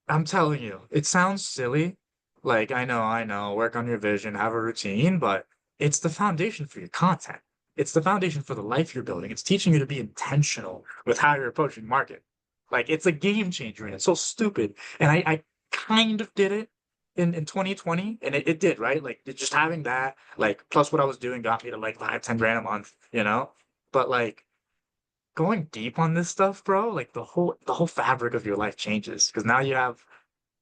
I'm telling you, it sounds silly. Like, I know, work on your vision, have a routine, but it's the foundation for your content. It's the foundation for the life you're building. It's teaching you to be intentional with how you're approaching market. Like, it's a game changer, and it's so stupid. And I kind of did it in 2020, and it did, right? Like, just having that, like, plus what I was doing got me to like 5, 10 grand a month, you know? But like, going deep on this stuff, bro, like the whole fabric of your life changes because now you have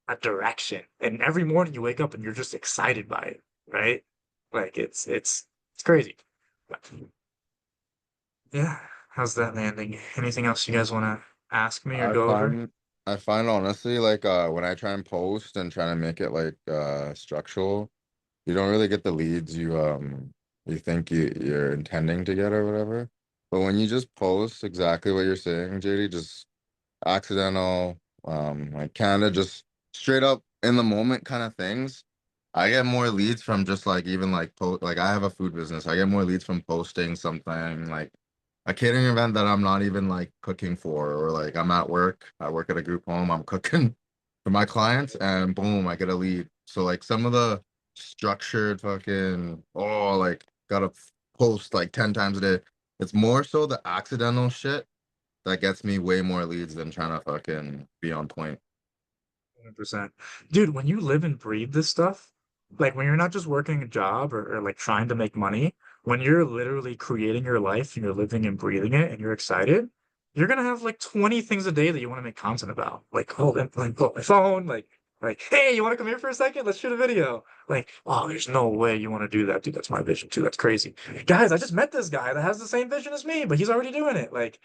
a direction. And every morning you wake up and you're just excited by it, right? Like it's crazy. But yeah, how's that landing? Anything else you guys want to ask me or I go over? find I find honestly like when I try and post and try to make it like structural, you don't really get the leads you think you're intending to get or whatever. But when you just post exactly what you're saying, JD, just accidental, like kind of just straight up in the moment kind of things. I get more leads from just like even like like I have a food business. I get more leads from posting something like a catering event that I'm not even like cooking for, or like I'm at work. I work at a group home. I'm cooking for my clients, and boom, I get a lead. So like some of the structured fucking like gotta post like 10 times a day. It's more so the accidental shit that gets me way more leads than trying to fucking be on point. 100%. Dude, when you live and breathe this stuff, like when you're not just working a job or like trying to make money, when you're literally creating your life and you're living and breathing it and you're excited, you're gonna have like 20 things a day that you want to make content about. Like, hold and like pull up my phone, like, hey, you want to come here for a second? Let's shoot a video. Like, oh, there's no way you want to do that, dude. That's my vision too. That's crazy. Guys, I just met this guy that has the same vision as me, but he's already doing it. Like,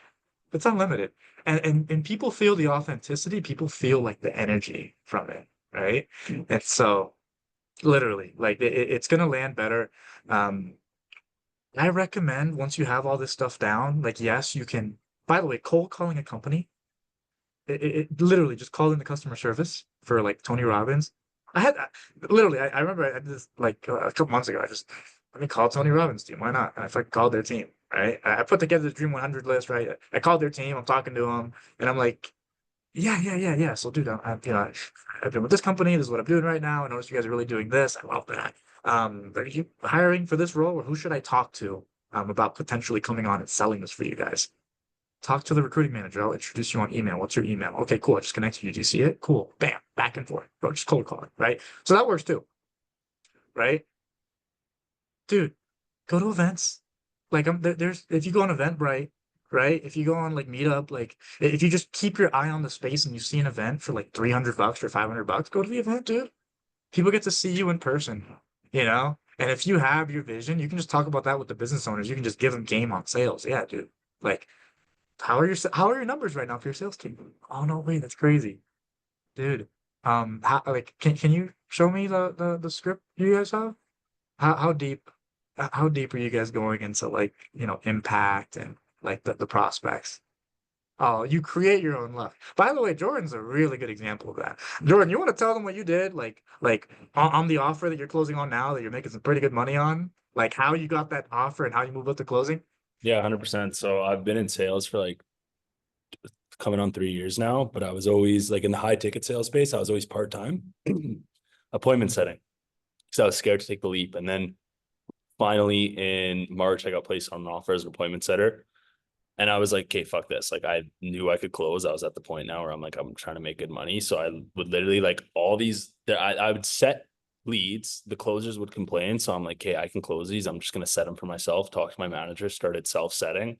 it's unlimited. And people feel the authenticity, people feel like the energy from it, right? And so literally, like it's gonna land better. Um, I recommend once you have all this stuff down, like yes, you can, by the way, cold calling a company, it literally just call in the customer service for like Tony Robbins. I had literally, I remember I did this like a couple months ago. I just let me call Tony Robbins team. Why not? And I fucking called their team, right? I put together the Dream 100 list, right? I called their team. I'm talking to them, and I'm like, yeah. So, dude, I've been with this company. This is what I'm doing right now. I noticed you guys are really doing this. I love that. Are you hiring for this role, or who should I talk to about potentially coming on and selling this for you guys? Talk to the recruiting manager. I'll introduce you on email. What's your email? Okay, cool. I just connected you. Do you see it? Cool. Bam. Back and forth. Bro, just cold calling, right? So that works too, right? Dude, go to events. Like there's if you go on Eventbrite, right? If you go on like Meetup, like if you just keep your eye on the space and you see an event for like $300 or $500, go to the event, dude. People get to see you in person, you know? And if you have your vision, you can just talk about that with the business owners. You can just give them game on sales. Yeah, dude. Like how are your numbers right now for your sales team? Oh no, wait, that's crazy. Dude. How like can you show me the script you guys have? How deep how deep are you guys going into like, impact and like the prospects? Oh, you create your own luck. By the way, Jordan's a really good example of that. Jordan, you want to tell them what you did, like on the offer that you're closing on now that you're making some pretty good money on, like how you got that offer and how you moved up to closing? Yeah, 100%. So I've been in sales for like coming on 3 years now, but I was always like in the high ticket sales space. I was always part-time appointment setting because I was scared to take the leap. And then finally in March, I got placed on an offer as an appointment setter. And I was like, okay, fuck this. Like I knew I could close. I was at the point now where I'm like, I'm trying to make good money. So I would literally like all these, I would set leads, the closers would complain. So I'm like, okay, I can close these. I'm just going to set them for myself, talk to my manager, started self-setting,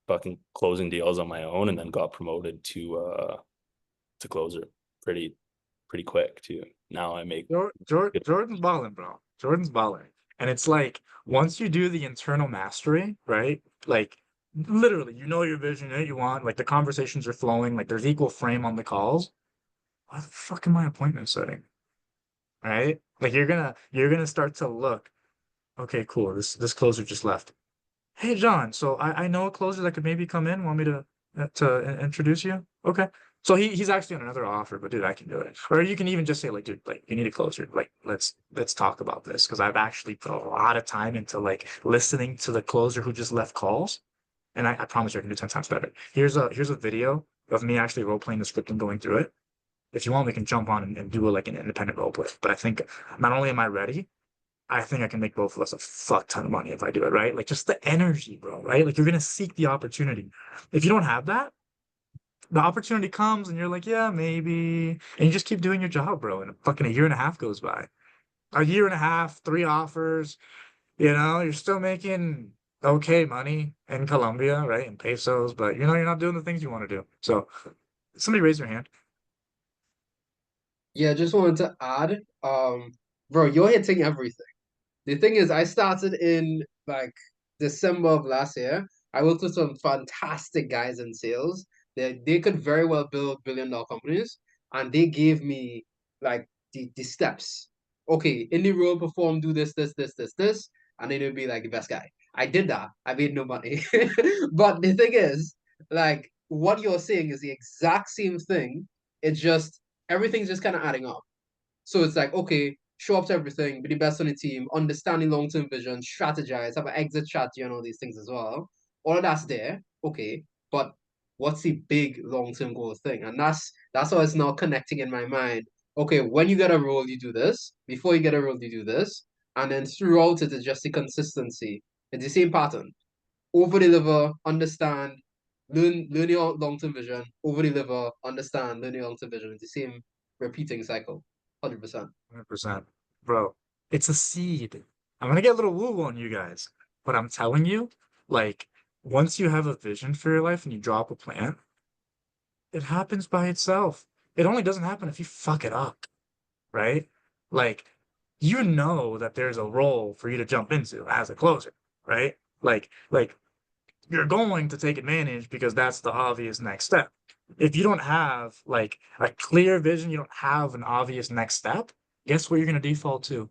fucking closing deals on my own, and then got promoted to closer pretty quick too. Now I make Jordan's balling, bro. Jordan's balling. And it's like once you do the internal mastery, right? Like literally, you know your vision, you know what you want, like the conversations are flowing, like there's equal frame on the calls. Why the fuck am I appointment setting? Right? Like you're gonna start to look, okay, cool. This closer just left. Hey John, so I know a closer that could maybe come in, want me to introduce you? Okay. So he's actually on another offer, but dude, I can do it. Or you can even just say like, dude, like you need a closer. Like let's talk about this because I've actually put a lot of time into like listening to the closer who just left calls, and I promise you I can do 10 times better. Here's a video of me actually role playing the script and going through it. If you want, we can jump on and do like an independent role play. But I think not only am I ready, I think I can make both of us a fuck ton of money if I do it right. Like just the energy, bro. Right? Like you're gonna seek the opportunity. If you don't have that the opportunity comes and you're like, yeah, maybe. And you just keep doing your job, bro. And fucking a year and a half goes by. A year and a half, 3 offers, you're still making okay money in Colombia, right? In pesos, but you're not doing the things you want to do. So somebody raise your hand. Yeah, just wanted to add, bro, you're hitting everything. The thing is, I started in like December of last year. I worked with some fantastic guys in sales. They could very well build billion-dollar companies, and they gave me like the steps. Okay, in the role, perform, do this, this, this, this, this, and then it'll be like the best guy. I did that. I made no money. But the thing is, like what you're saying is the exact same thing. It's just everything's just kind of adding up. So it's like, okay, show up to everything, be the best on the team, understanding long-term vision, strategize, have an exit strategy and all these things as well. All of that's there, okay. But what's the big long-term goal thing? And that's how it's now connecting in my mind. Okay, when you get a role, you do this. Before you get a role, you do this. And then throughout it is just the consistency. It's the same pattern. Over deliver, understand, learn your long-term vision, over deliver, understand, learn your long-term vision. It's the same repeating cycle. 100%. 100%. Bro, it's a seed. I'm gonna get a little woo on you guys, but I'm telling you, like, once you have a vision for your life and you drop a plan, it happens by itself. It only doesn't happen if you fuck it up, right? Like, you know that there's a role for you to jump into as a closer, right? Like you're going to take advantage because that's the obvious next step. If you don't have like a clear vision, you don't have an obvious next step, guess what you're gonna default to?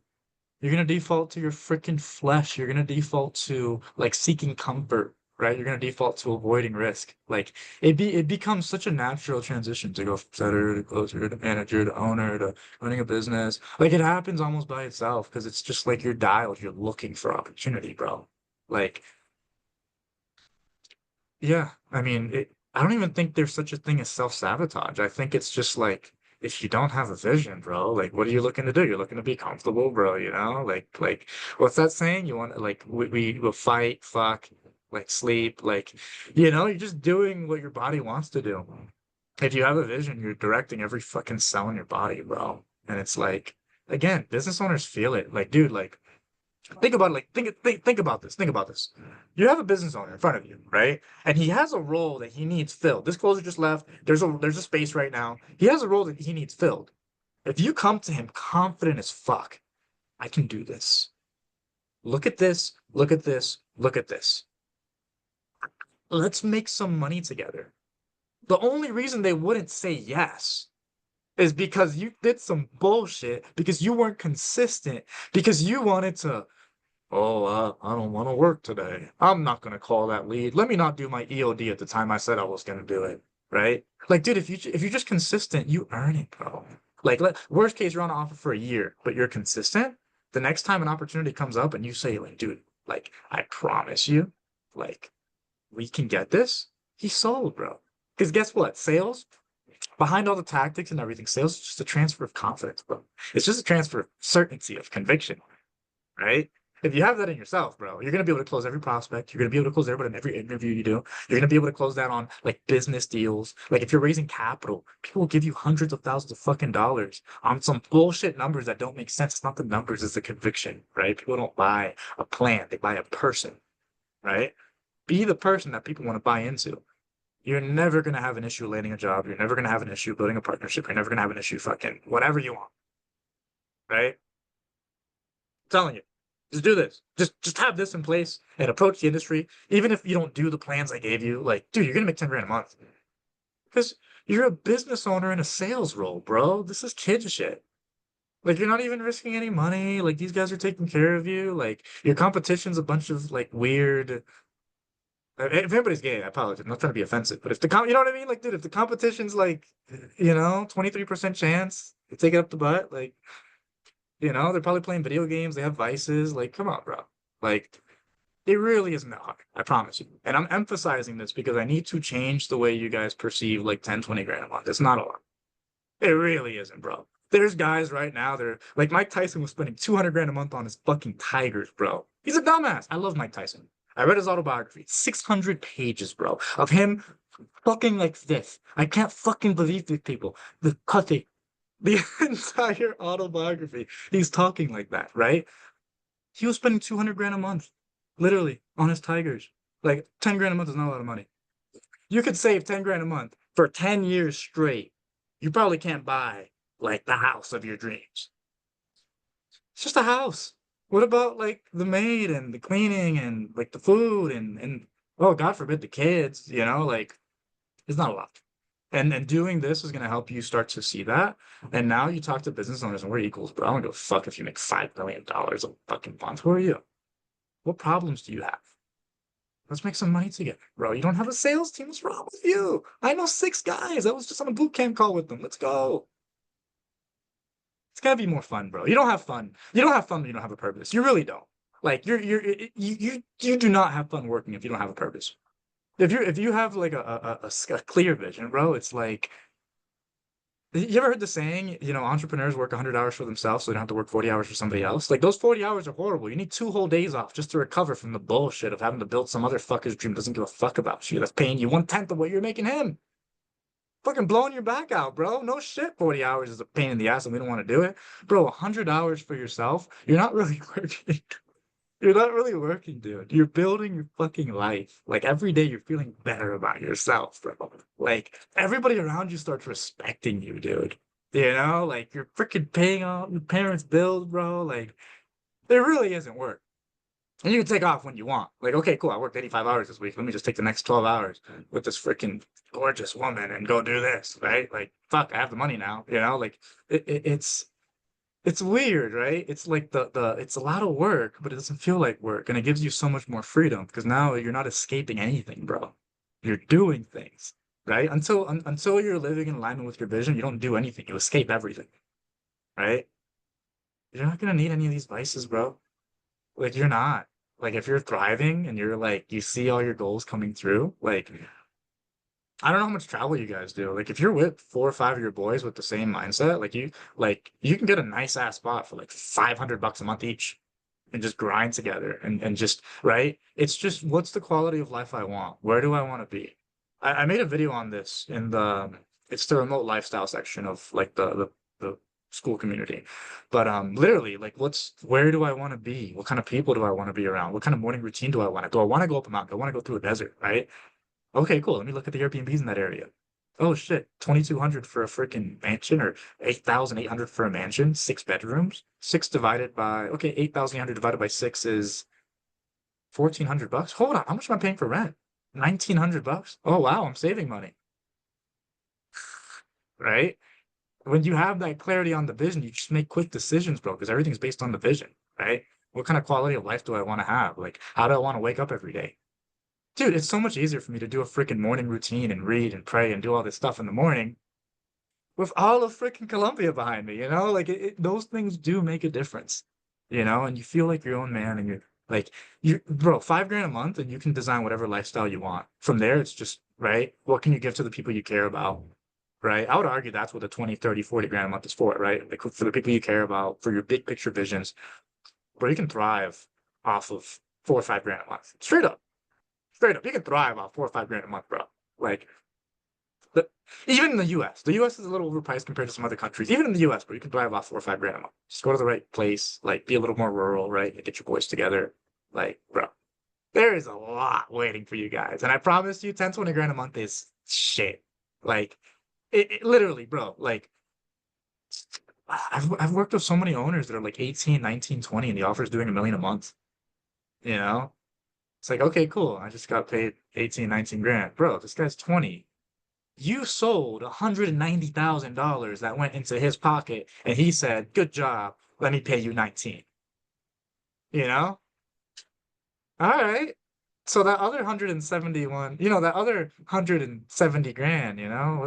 You're gonna default to your freaking flesh. You're gonna default to like seeking comfort, right? You're gonna default to avoiding risk. Like it becomes such a natural transition to go from setter to closer to manager to owner to running a business. Like it happens almost by itself because it's just like your dial. You're looking for opportunity, bro. Like yeah, I mean, I don't even think there's such a thing as self-sabotage. I think it's just like if you don't have a vision, bro, like what are you looking to do? You're looking to be comfortable, bro, Like what's that saying? You want like we will fight, fuck, like sleep, like you're just doing what your body wants to do. If you have a vision, you're directing every fucking cell in your body, bro. And it's like again, business owners feel it. Like, dude, like think about it, like think about this. Think about this. You have a business owner in front of you, right? And he has a role that he needs filled. This closer just left. There's a space right now. He has a role that he needs filled. If you come to him confident as fuck, I can do this. Look at this, look at this, look at this. Let's make some money together. The only reason they wouldn't say yes is because you did some bullshit, because you weren't consistent, because you wanted to oh, I don't want to work today. I'm not going to call that lead. Let me not do my EOD at the time I said I was going to do it. Right? Like, dude, if you're just consistent, you earn it, bro. Like, worst case, you're on offer for a year, but you're consistent. The next time an opportunity comes up and you say, like, dude, like, I promise you, like, we can get this. He's sold, bro. Because guess what? Sales, behind all the tactics and everything, sales is just a transfer of confidence, bro. It's just a transfer of certainty, of conviction, right? If you have that in yourself, bro, you're gonna be able to close every prospect. You're gonna be able to close everybody in every interview you do. You're gonna be able to close that on like business deals. Like if you're raising capital, people will give you hundreds of thousands of fucking dollars on some bullshit numbers that don't make sense. It's not the numbers, it's the conviction, right? People don't buy a plan, they buy a person, right? Be the person that people want to buy into. You're never gonna have an issue landing a job. You're never gonna have an issue building a partnership. You're never gonna have an issue fucking whatever you want, right? Telling you, just do this. Just have this in place and approach the industry. Even if you don't do the plans I gave you, like, dude, you're gonna make 10 grand a month because you're a business owner in a sales role, bro. This is kid shit. Like, you're not even risking any money. Like, these guys are taking care of you. Like, your competition's a bunch of like weird If anybody's gay, I apologize. I'm not trying to be offensive, but if the you know what I mean? Like, dude, if the competition's like, 23% chance to take it up the butt, like, they're probably playing video games, they have vices. Like, come on, bro. Like, it really isn't that hard. I promise you. And I'm emphasizing this because I need to change the way you guys perceive like 10, 20 grand a month. It's not a lot. It really isn't, bro. There's guys right now, they're like Mike Tyson was spending 200 grand a month on his fucking tigers, bro. He's a dumbass. I love Mike Tyson. I read his autobiography, 600 pages, bro, of him fucking like this. I can't fucking believe these people. The cutting, the entire autobiography. He's talking like that, right? He was spending 200 grand a month, literally, on his tigers. Like 10 grand a month is not a lot of money. You could save 10 grand a month for 10 years straight. You probably can't buy like the house of your dreams. It's just a house. What about like the maid and the cleaning and like the food and oh God forbid the kids, like it's not a lot. And doing this is gonna help you start to see that. And now you talk to business owners and we're equals, bro. I don't give a fuck if you make $5 million a fucking month. Who are you? What problems do you have? Let's make some money together, bro. You don't have a sales team. What's wrong with you? I know 6 guys. I was just on a boot camp call with them. Let's go. It's gotta be more fun, bro. You don't have fun. You don't have fun when you don't have a purpose. You really don't. Like you do not have fun working if you don't have a purpose. If you have like a clear vision, bro, it's like you ever heard the saying, entrepreneurs work 100 hours for themselves so they don't have to work 40 hours for somebody else? Like those 40 hours are horrible. You need 2 whole days off just to recover from the bullshit of having to build some other fucker's dream doesn't give a fuck about you. That's paying you 1/10 of what you're making him. Fucking blowing your back out, bro. No shit. 40 hours is a pain in the ass and we don't want to do it. Bro, 100 hours for yourself, you're not really working. You're not really working, dude. You're building your fucking life. Like every day you're feeling better about yourself, bro. Like everybody around you starts respecting you, dude. Like you're freaking paying all your parents' bills, bro. Like it really isn't work. And you can take off when you want. Like, okay, cool. I worked 85 hours this week. Let me just take the next 12 hours with this freaking gorgeous woman and go do this, right? Like, fuck, I have the money now. Like it's weird, right? It's like it's a lot of work, but it doesn't feel like work, and it gives you so much more freedom because now you're not escaping anything, bro. You're doing things, right? Until you're living in alignment with your vision, you don't do anything. You escape everything, right? You're not gonna need any of these vices, bro. Like you're not. Like if you're thriving and you're like you see all your goals coming through, like I don't know how much travel you guys do. Like if you're with 4 or 5 of your boys with the same mindset, like you can get a nice ass spot for like $500 a month each and just grind together and just right. It's just what's the quality of life I want? Where do I want to be? I made a video on this in it's the remote lifestyle section of like the school community. But literally like where do I want to be? What kind of people do I want to be around? What kind of morning routine do I want? Do I want to go up a mountain? Do I want to go through a desert, right? Okay, cool. Let me look at the Airbnbs in that area. Oh shit, 2,200 for a freaking mansion or 8,800 for a mansion, 6 bedrooms. Six divided by, okay, 8,800 divided by six is $1,400. Hold on, how much am I paying for rent? $1,900. Oh wow, I'm saving money. Right? When you have that clarity on the vision, you just make quick decisions, bro, because everything's based on the vision, right? What kind of quality of life do I want to have? Like, how do I want to wake up every day? Dude, it's so much easier for me to do a freaking morning routine and read and pray and do all this stuff in the morning with all of freaking Colombia behind me, Like those things do make a difference, and you feel like your own man and you're like, bro, 5 grand a month and you can design whatever lifestyle you want. From there, it's just, right? What can you give to the people you care about? Right? I would argue that's what the 20, 30, 40 grand a month is for, right? Like for the people you care about, for your big picture visions, where you can thrive off of 4 or 5 grand a month. Straight up. Straight up, you can thrive off 4 or 5 grand a month, bro. Like, even in the U.S., the U.S. is a little overpriced compared to some other countries. Even in the U.S., bro, you can thrive off 4 or 5 grand a month. Just go to the right place, like, be a little more rural, right? And get your boys together. Like, bro, there is a lot waiting for you guys. And I promise you, 10, 20 grand a month is shit. Like, it literally, bro, like, I've worked with so many owners that are like 18, 19, 20, and the offer's doing $1 million a month, you know? It's like, okay, cool. I just got paid 18, 19 grand. Bro, this guy's 20. You sold $190,000 that went into his pocket, and he said, good job. Let me pay you 19. You know? All right. So that other 171, that other 170 grand,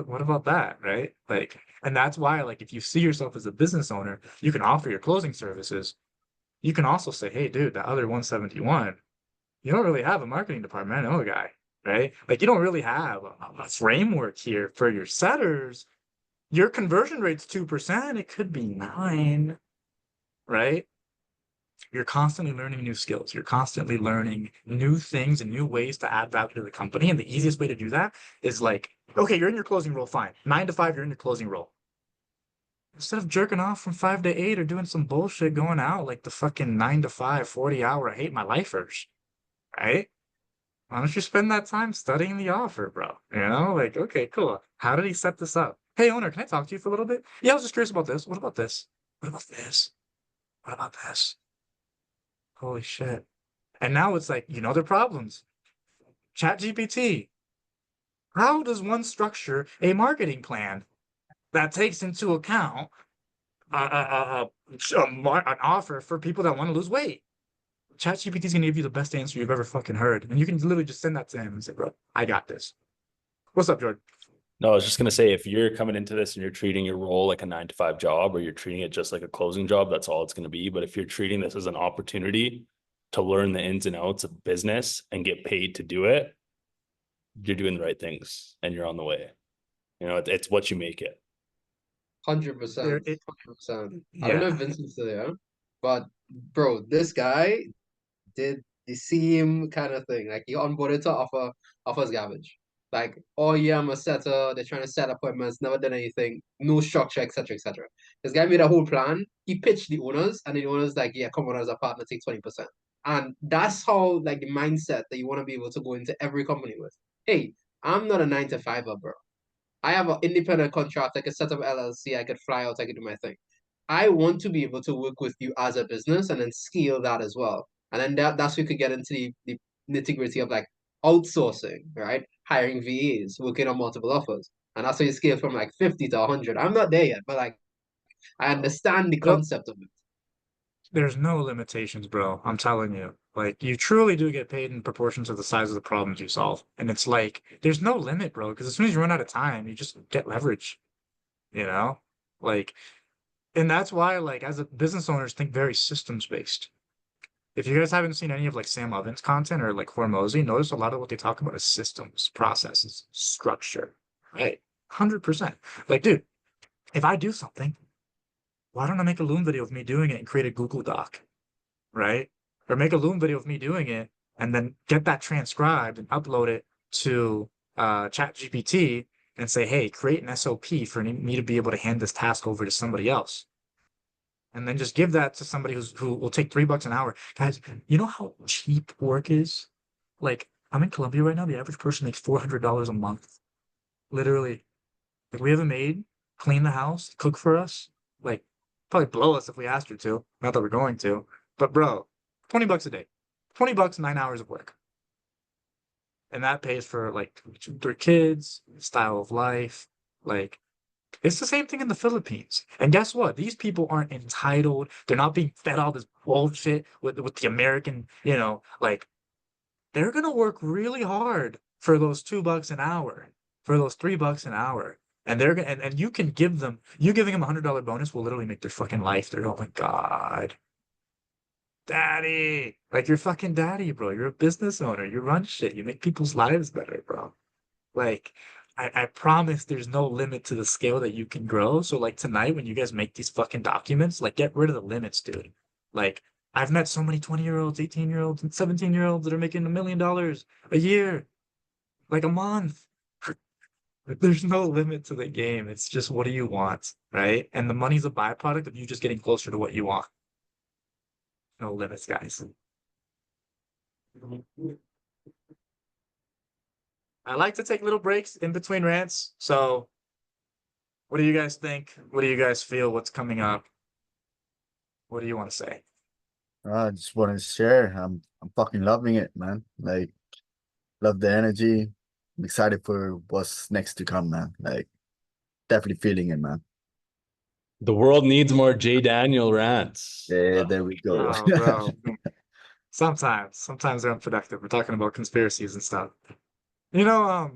what about that, right? Like, and that's why, like, if you see yourself as a business owner, you can offer your closing services. You can also say, hey, dude, that other 171, you don't really have a marketing department. I know a guy, right? Like, you don't really have a framework here for your setters. Your conversion rate's 2%. It could be 9, right? You're constantly learning new skills. You're constantly learning new things and new ways to add value to the company. And the easiest way to do that is like, okay, you're in your closing role, fine. 9 to 5, you're in your closing role. Instead of jerking off from 5 to 8 or doing some bullshit going out like the fucking 9 to 5, 40 hour, I hate my lifers, right? Why don't you spend that time studying the offer, bro? Like, okay, cool. How did he set this up? Hey, owner, can I talk to you for a little bit? Yeah, I was just curious about this. What about this? What about this? What about this? Holy shit. And now it's like, their problems. ChatGPT. How does one structure a marketing plan that takes into account an offer for people that want to lose weight? ChatGPT is going to give you the best answer you've ever fucking heard. And you can literally just send that to him and say, bro, I got this. What's up, Jordan? No, I was just gonna say, if you're coming into this and you're treating your role like a 9 to 5 job, or you're treating it just like a closing job, that's all it's gonna be. But if you're treating this as an opportunity to learn the ins and outs of business and get paid to do it, you're doing the right things and you're on the way. It's what you make it. 100%. There, 100%. I don't know if yeah. Vincent's still there, but bro, this guy did the same kind of thing. Like he onboarded to offers garbage. Like, oh yeah, I'm a setter. They're trying to set appointments, never done anything, no structure, etc., etc. This guy made a whole plan. He pitched the owners, and the owners like, yeah, come on as a partner, take 20%. And that's how like the mindset that you want to be able to go into every company with. Hey, I'm not a 9 to 5er, bro. I have an independent contract. I could set up LLC. I could fly out. I could do my thing. I want to be able to work with you as a business and then scale that as well. And then that's where we could get into the nitty gritty of like outsourcing, right? Hiring VAs, working on multiple offers. And that's how you scale from like 50 to 100. I'm not there yet, but like I understand the Well, concept of it. there's no limitations, bro. I'm telling you. Like, you truly do get paid in proportion to the size of the problems you solve. And it's like, there's no limit, bro, because as soon as you run out of time, you just get leverage, you know? Like, and that's why, like, as a business owners, think very systems based. If you guys haven't seen any of like Sam Ovens content or like Hormozy, notice a lot of what they talk about is systems, processes, structure, right? 100%. Like, dude, if I do something, why don't I make a Loom video of me doing it and create a Google Doc, right? Or make a Loom video of me doing it and then get that transcribed and upload it to ChatGPT and say, hey, create an SOP for me to be able to hand this task over to somebody else. And then just give that to somebody who will take $3 an hour. Guys, you know how cheap work is? Like, I'm in Colombia right now. The average person makes $400 a month. Literally. Like, we have a maid clean the house, cook for us. Like, probably blow us if we asked her to. Not that we're going to. But bro, $20 a day. $20, 9 hours of work. And that pays for like their kids, style of life. Like, it's the same thing in the Philippines. And guess what? These people aren't entitled. They're not being fed all this bullshit with the American, like they're gonna work really hard for those $2 an hour, for those $3 an hour. And they're gonna and you can you giving them $100 bonus will literally make their fucking life. They're oh my God. Daddy. Like you're fucking daddy, bro. You're a business owner. You run shit. You make people's lives better, bro. Like, I promise there's no limit to the scale that you can grow. So like tonight when you guys make these fucking documents, like get rid of the limits, dude. Like I've met so many 20-year-olds, 18-year-olds, and 17-year-olds that are making $1 million a year, like a month. There's no limit to the game. It's just what do you want, right? And the money's a byproduct of you just getting closer to what you want. No limits, guys. I like to take little breaks in between rants. So what do you guys think? What do you guys feel? What's coming up? What do you want to say? I just want to share. I'm fucking loving it, man. Like, love the energy. I'm excited for what's next to come, man. Like, definitely feeling it, man. The world needs more J. Daniel rants. Yeah, there we go. Oh, bro. Sometimes they're unproductive. We're talking about conspiracies and stuff. You know,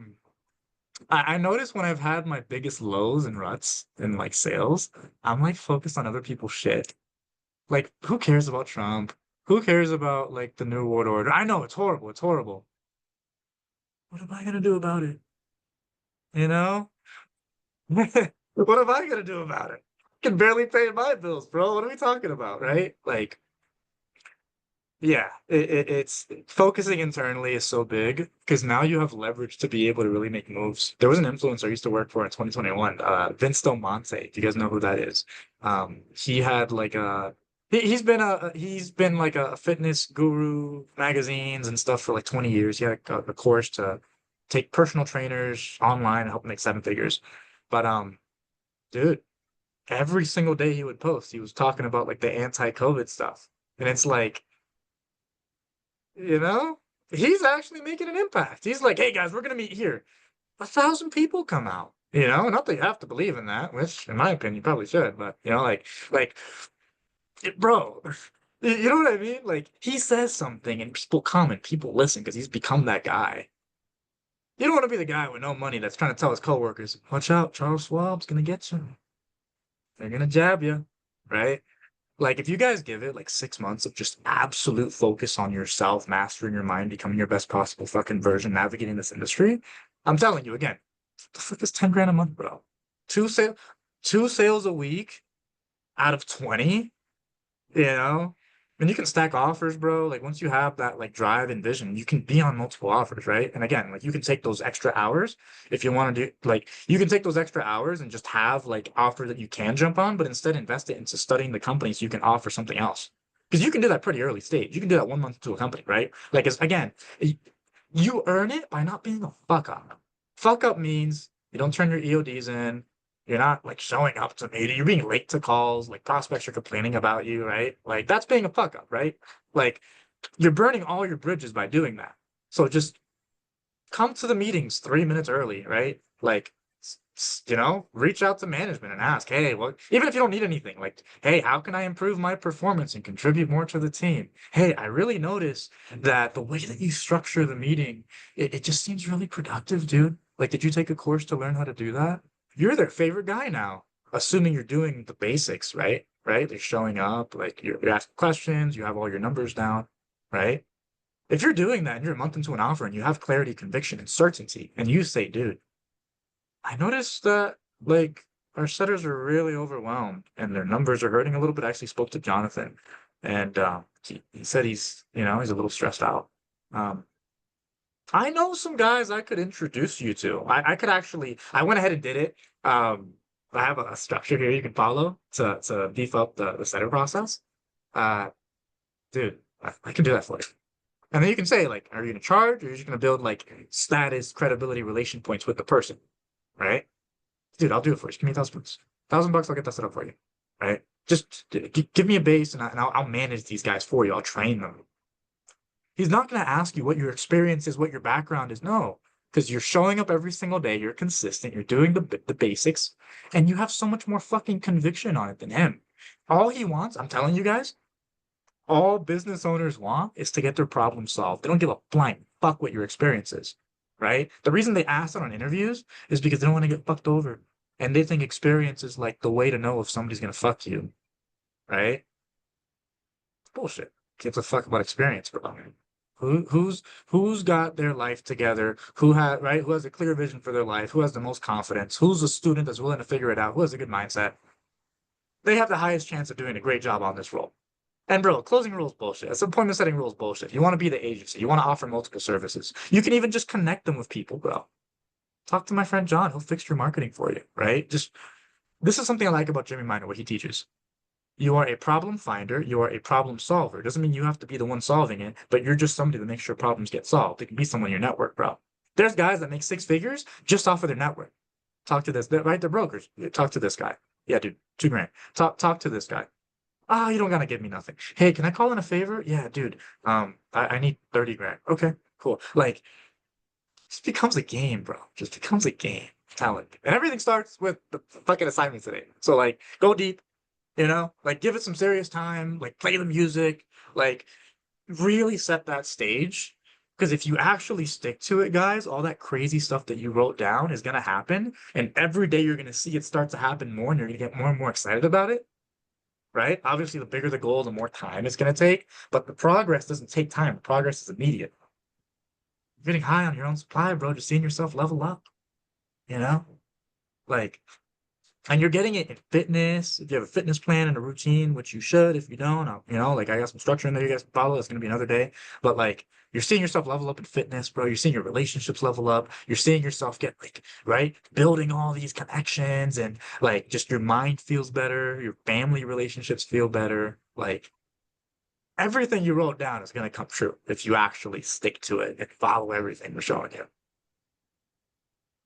I notice when I've had my biggest lows and ruts in like sales, I'm like focused on other people's shit. Like, who cares about Trump? Who cares about like the New World Order? I know it's horrible. It's horrible. What am I gonna do about it? You know? What am I gonna do about it? I can barely pay my bills, bro. What are we talking about, right? Like, yeah, it's focusing internally is so big because now you have leverage to be able to really make moves. There was an influencer I used to work for in 2021, Vince Del Monte. Do you guys know who that is? He had like he's been like a fitness guru, magazines and stuff for like 20 years. He had a course to take personal trainers online and help make seven figures. But dude, every single day he would post, he was talking about like the anti-COVID stuff. And it's like, you know, he's actually making an impact. He's like, hey guys, we're gonna meet here. 1,000 people come out. You know, not that you have to believe in that, which in my opinion you probably should, but you know, bro, you know what I mean? Like he says something and people come and people listen because he's become that guy. You don't want to be the guy with no money that's trying to tell his coworkers, watch out, Charles Schwab's gonna get you. They're gonna jab you, right? Like if you guys give it like 6 months of just absolute focus on yourself, mastering your mind, becoming your best possible fucking version, navigating this industry, I'm telling you again, the fuck is 10 grand a month, bro? Two sale, two sales a week out of 20, you know? And you can stack offers, bro. Like once you have that like drive and vision, you can be on multiple offers, right? And again, like you can take those extra hours if you want to do like you can take those extra hours and just have like offer that you can jump on, but instead invest it into studying the company so you can offer something else. Because you can do that pretty early stage. You can do that 1 month to a company, right? Like as again, you earn it by not being a fuck up. Fuck up means you don't turn your EODs in. You're not like showing up to meeting. You're being late to calls. Like prospects are complaining about you, right? Like that's being a fuck up, right? Like you're burning all your bridges by doing that. So just come to the meetings 3 minutes early, right? Like, reach out to management and ask, hey, what, even if you don't need anything, like, hey, how can I improve my performance and contribute more to the team? Hey, I really noticed that the way that you structure the meeting, it just seems really productive, dude. Like, did you take a course to learn how to do that? You're their favorite guy now, assuming you're doing the basics, right? Right? They're showing up, like, you're asking questions, you have all your numbers down, right? If you're doing that and you're a month into an offer and you have clarity, conviction, and certainty, and you say, dude, I noticed that like our setters are really overwhelmed and their numbers are hurting a little bit. I actually spoke to Jonathan and he said he's a little stressed out. Um, I know some guys I could introduce you to. I could actually, I went ahead and did it. I have a structure here you can follow to beef up the setter process. Uh, dude, I can do that for you. And then you can say, like, are you going to charge or are you just going to build like status, credibility, relation points with the person? Right? Dude, I'll do it for you. Just give me $1,000. $1,000, I'll get that set up for you. Right? Just give me a base and I'll manage these guys for you. I'll train them. He's not going to ask you what your experience is, what your background is. No, because you're showing up every single day. You're consistent. You're doing the basics and you have so much more fucking conviction on it than him. All he wants, I'm telling you guys, all business owners want is to get their problem solved. They don't give a flying fuck what your experience is, right? The reason they ask it on interviews is because they don't want to get fucked over. And they think experience is like the way to know if somebody's gonna fuck you, right? Bullshit. Gives a fuck about experience, bro. Who's got their life together? Who has a clear vision for their life? Who has the most confidence? Who's a student that's willing to figure it out? Who has a good mindset? They have the highest chance of doing a great job on this role. And bro, closing rules bullshit. It's appointment setting rules bullshit. You want to be the agency. You want to offer multiple services. You can even just connect them with people, bro. Talk to my friend John. He'll fix your marketing for you, right? This is something I like about Jimmy Miner, what he teaches. You are a problem finder. You are a problem solver. It doesn't mean you have to be the one solving it, but you're just somebody that makes sure problems get solved. It can be someone in your network, bro. There's guys that make 6 figures just off of their network. Talk to this, right? They're brokers. Talk to this guy. Yeah, dude, 2 grand. Talk to this guy. Oh, you don't gotta give me nothing. Hey, can I call in a favor? Yeah, dude. I need 30 grand. Okay, cool. Like, just becomes a game, bro. Just becomes a game. Talent. And everything starts with the fucking assignment today. So like go deep, like give it some serious time, like play the music, like really set that stage. Because if you actually stick to it, guys, all that crazy stuff that you wrote down is gonna happen, and every day you're gonna see it start to happen more, and you're gonna get more and more excited about it, right? Obviously, the bigger the goal, the more time it's gonna take, but the progress doesn't take time. The progress is immediate. You're getting high on your own supply, bro. Just seeing yourself level up, you know? Like, and you're getting it in fitness. If you have a fitness plan and a routine, which you should, if you don't, like I got some structure in there you guys can follow. It's gonna be another day. But like you're seeing yourself level up in fitness, bro. You're seeing your relationships level up. You're seeing yourself get like, right, building all these connections and like just your mind feels better, your family relationships feel better. Like everything you wrote down is gonna come true if you actually stick to it and follow everything we're showing you.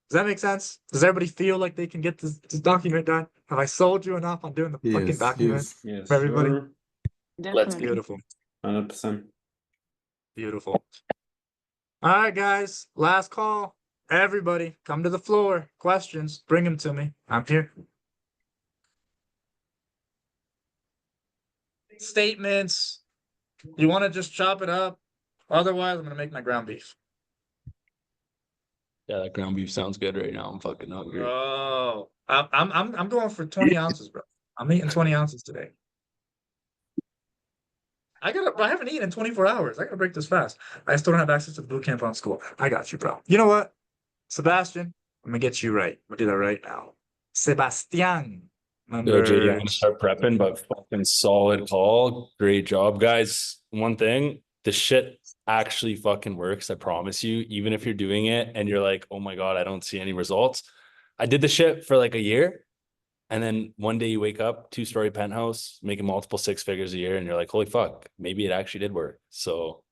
Does that make sense? Does everybody feel like they can get this document done? Have I sold you enough on doing the fucking Yes, document yes. Yes, for everybody? sure. Let's Definitely. Beautiful. 100%. Beautiful. All right, guys. Last call. Everybody, come to the floor. Questions, bring them to me. I'm here. Statements. You want to just chop it up? Otherwise, I'm gonna make my ground beef. Yeah, that ground beef sounds good right now. I'm fucking hungry. Oh, I'm going for 20 ounces, bro. I'm eating 20 ounces today. I haven't eaten in 24 hours. I gotta break this fast. I still don't have access to the boot camp on school. I got you, bro. You know what? Sebastian, I'm gonna get you right. I'm gonna do that right now. Sebastian, Yo, JD, I'm number. gonna start prepping, but fucking solid call. Great job, guys. One thing, the shit actually fucking works. I promise you. Even if you're doing it and you're like, oh my God, I don't see any results. I did the shit for like a year. And then one day you wake up, 2-story penthouse, making multiple 6 figures a year, and you're like, holy fuck, maybe it actually did work. So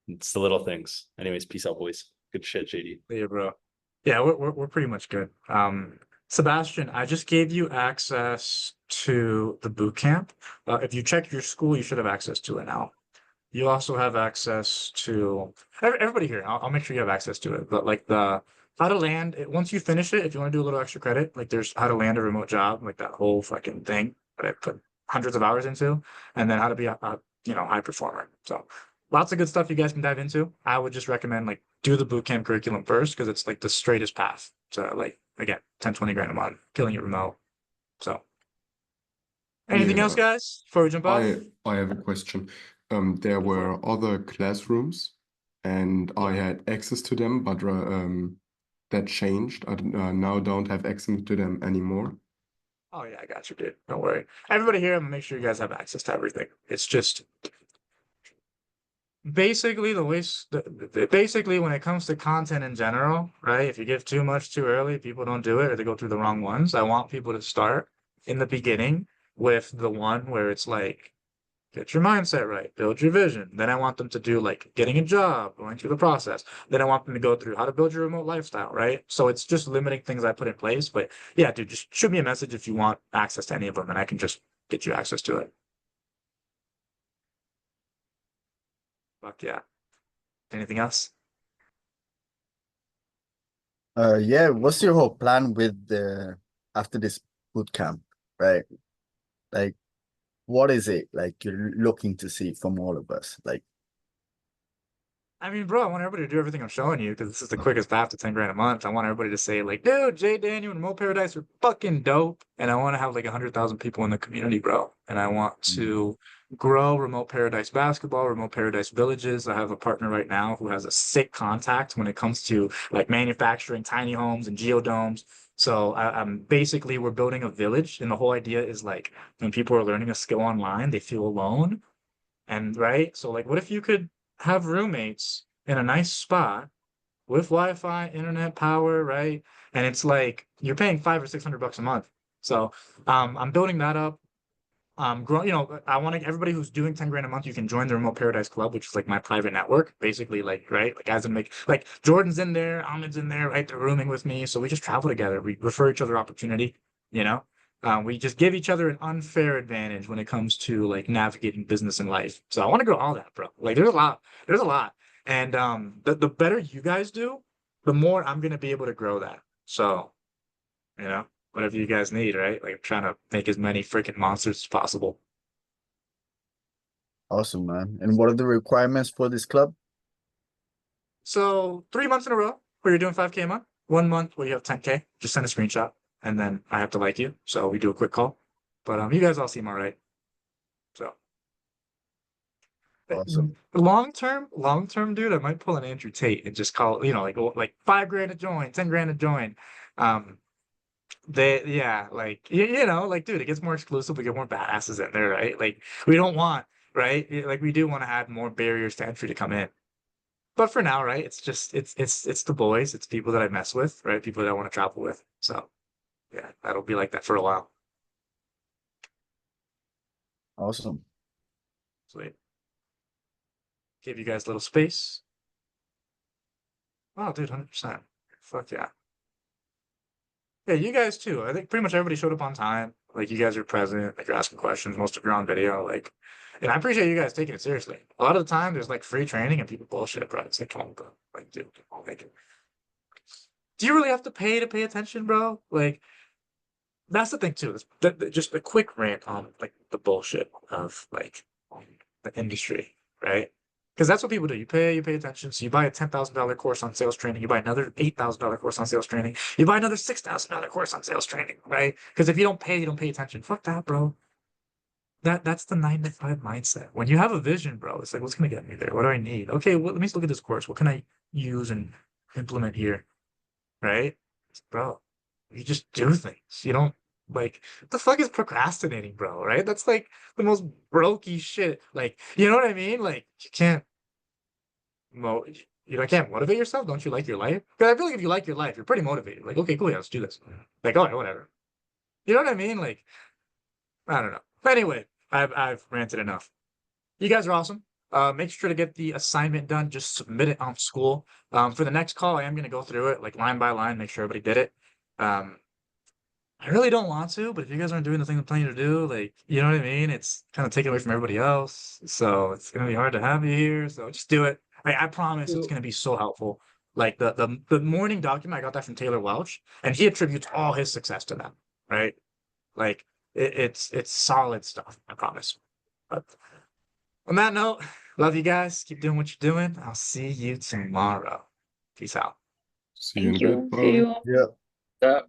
it's the little things. Anyways, peace out, boys. Good shit, JD. Yeah, bro. Yeah, we're pretty much good. Sebastian, I just gave you access to the boot camp. If you check your school, you should have access to it now. You also have access to everybody here. I'll make sure you have access to it. But like the how to land it, once you finish it, if you want to do a little extra credit, like there's how to land a remote job, like that whole fucking thing that I put hundreds of hours into, and then how to be a high performer. So lots of good stuff you guys can dive into. I would just recommend like do the bootcamp curriculum first because it's like the straightest path to like again 10, 20 grand a month, killing it remote. So anything else, Yeah, guys, before we jump off? I have a question. There Go for it. were other classrooms, and I had access to them, but that changed. Now don't have access to them anymore. Oh yeah, I got you, dude. Don't worry. Everybody here, I'm gonna make sure you guys have access to everything. It's just basically basically when it comes to content in general, right? If you give too much too early, people don't do it or they go through the wrong ones. I want people to start in the beginning with the one where it's like get your mindset right, build your vision. Then I want them to do like getting a job, going through the process. Then I want them to go through how to build your remote lifestyle, right? So it's just limiting things I put in place. But yeah, dude, just shoot me a message if you want access to any of them and I can just get you access to it. Fuck yeah. Anything else? Yeah, what's your whole plan with the after this boot camp, right? Like, what is it like you're looking to see from all of us? Like, I mean, bro, I want everybody to do everything I'm showing you because this is the quickest path to 10 grand a month. I want everybody to say, like, dude, Jay Daniel and Remote Paradise are fucking dope. And I want to have like 100,000 people in the community, bro. And I want to grow Remote Paradise basketball, Remote Paradise villages. I have a partner right now who has a sick contact when it comes to like manufacturing tiny homes and geodomes. So I'm basically we're building a village, and the whole idea is like when people are learning a skill online, they feel alone. And right, so like, what if you could have roommates in a nice spot with Wi-Fi, internet power, right? And it's like you're paying 500 or 600 bucks a month. So I'm building that up. Grow, I want to everybody who's doing 10 grand a month, you can join the Remote Paradise Club, which is like my private network, basically, like, right? Like guys that make like Jordan's in there, Ahmed's in there, right? They're rooming with me. So we just travel together. We refer each other opportunity, you know. We just give each other an unfair advantage when it comes to like navigating business and life. So I want to grow all that, bro. Like there's a lot. And the better you guys do, the more I'm gonna be able to grow that. So, whatever you guys need, right? Like I'm trying to make as many freaking monsters as possible. Awesome, man. And what are the requirements for this club? So 3 months in a row where you're doing 5K a month. 1 month where you have 10K. Just send a screenshot, and then I have to like you. So we do a quick call. But you guys all seem all right. So Awesome. long term, dude, I might pull an Andrew Tate and just call, like $5,000 to join, 10 grand to join. Like, dude, it gets more exclusive. We get more badasses in there, right? Like, we don't want, right? Like, we do want to add more barriers to entry to come in. But for now, right? It's just it's the boys, it's people that I mess with, right? People that I want to travel with. So yeah, that'll be like that for a while. Awesome. Sweet. Give you guys a little space. Oh, dude, 100%. Fuck yeah. Yeah, you guys too. I think pretty much everybody showed up on time. Like, you guys are present, like, you're asking questions. Most of you are on video. Like, and I appreciate you guys taking it seriously. A lot of the time, there's like free training and people bullshit, bro. It's like, come on, bro. Like, dude, like, do you really have to pay attention, bro? Like, that's the thing too. Just a quick rant on like the bullshit of like the industry, right? Because that's what people do. You pay attention. So you buy a $10,000 course on sales training. You buy another $8,000 course on sales training. You buy another $6,000 course on sales training, right? Because if you don't pay attention. Fuck that, bro. That's the 9 to 5 mindset. When you have a vision, bro, it's like, what's gonna get me there? What do I need? Okay, well, let me look at this course. What can I use and implement here? Right? Bro, you just do things. You don't like what the fuck is procrastinating, bro, right? That's like the most brokey shit. Like, you know what I mean? Like, you can't mo can't motivate yourself. Don't you like your life? Because I feel like if you like your life, you're pretty motivated. Like, okay, cool, yeah, let's do this. Like, oh, whatever. You know what I mean? Like, I don't know. But anyway, I've ranted enough. You guys are awesome. Make sure to get the assignment done. Just submit it on school. For the next call, I am gonna go through it like line by line, make sure everybody did it. Um, I really don't want to, but if you guys aren't doing the thing I'm planning to do, like, you know what I mean? It's kind of taken away from everybody else. So it's gonna be hard to have you here. So just do it. I promise it's So, gonna be so helpful. Like the morning document, I got that from Taylor Welch, and he attributes all his success to that, right? Like it's solid stuff, I promise. But on that note, love you guys. Keep doing what you're doing. I'll see you tomorrow. Peace out. See you in Thank a bit. you. See Bye. you. Yeah. Yeah.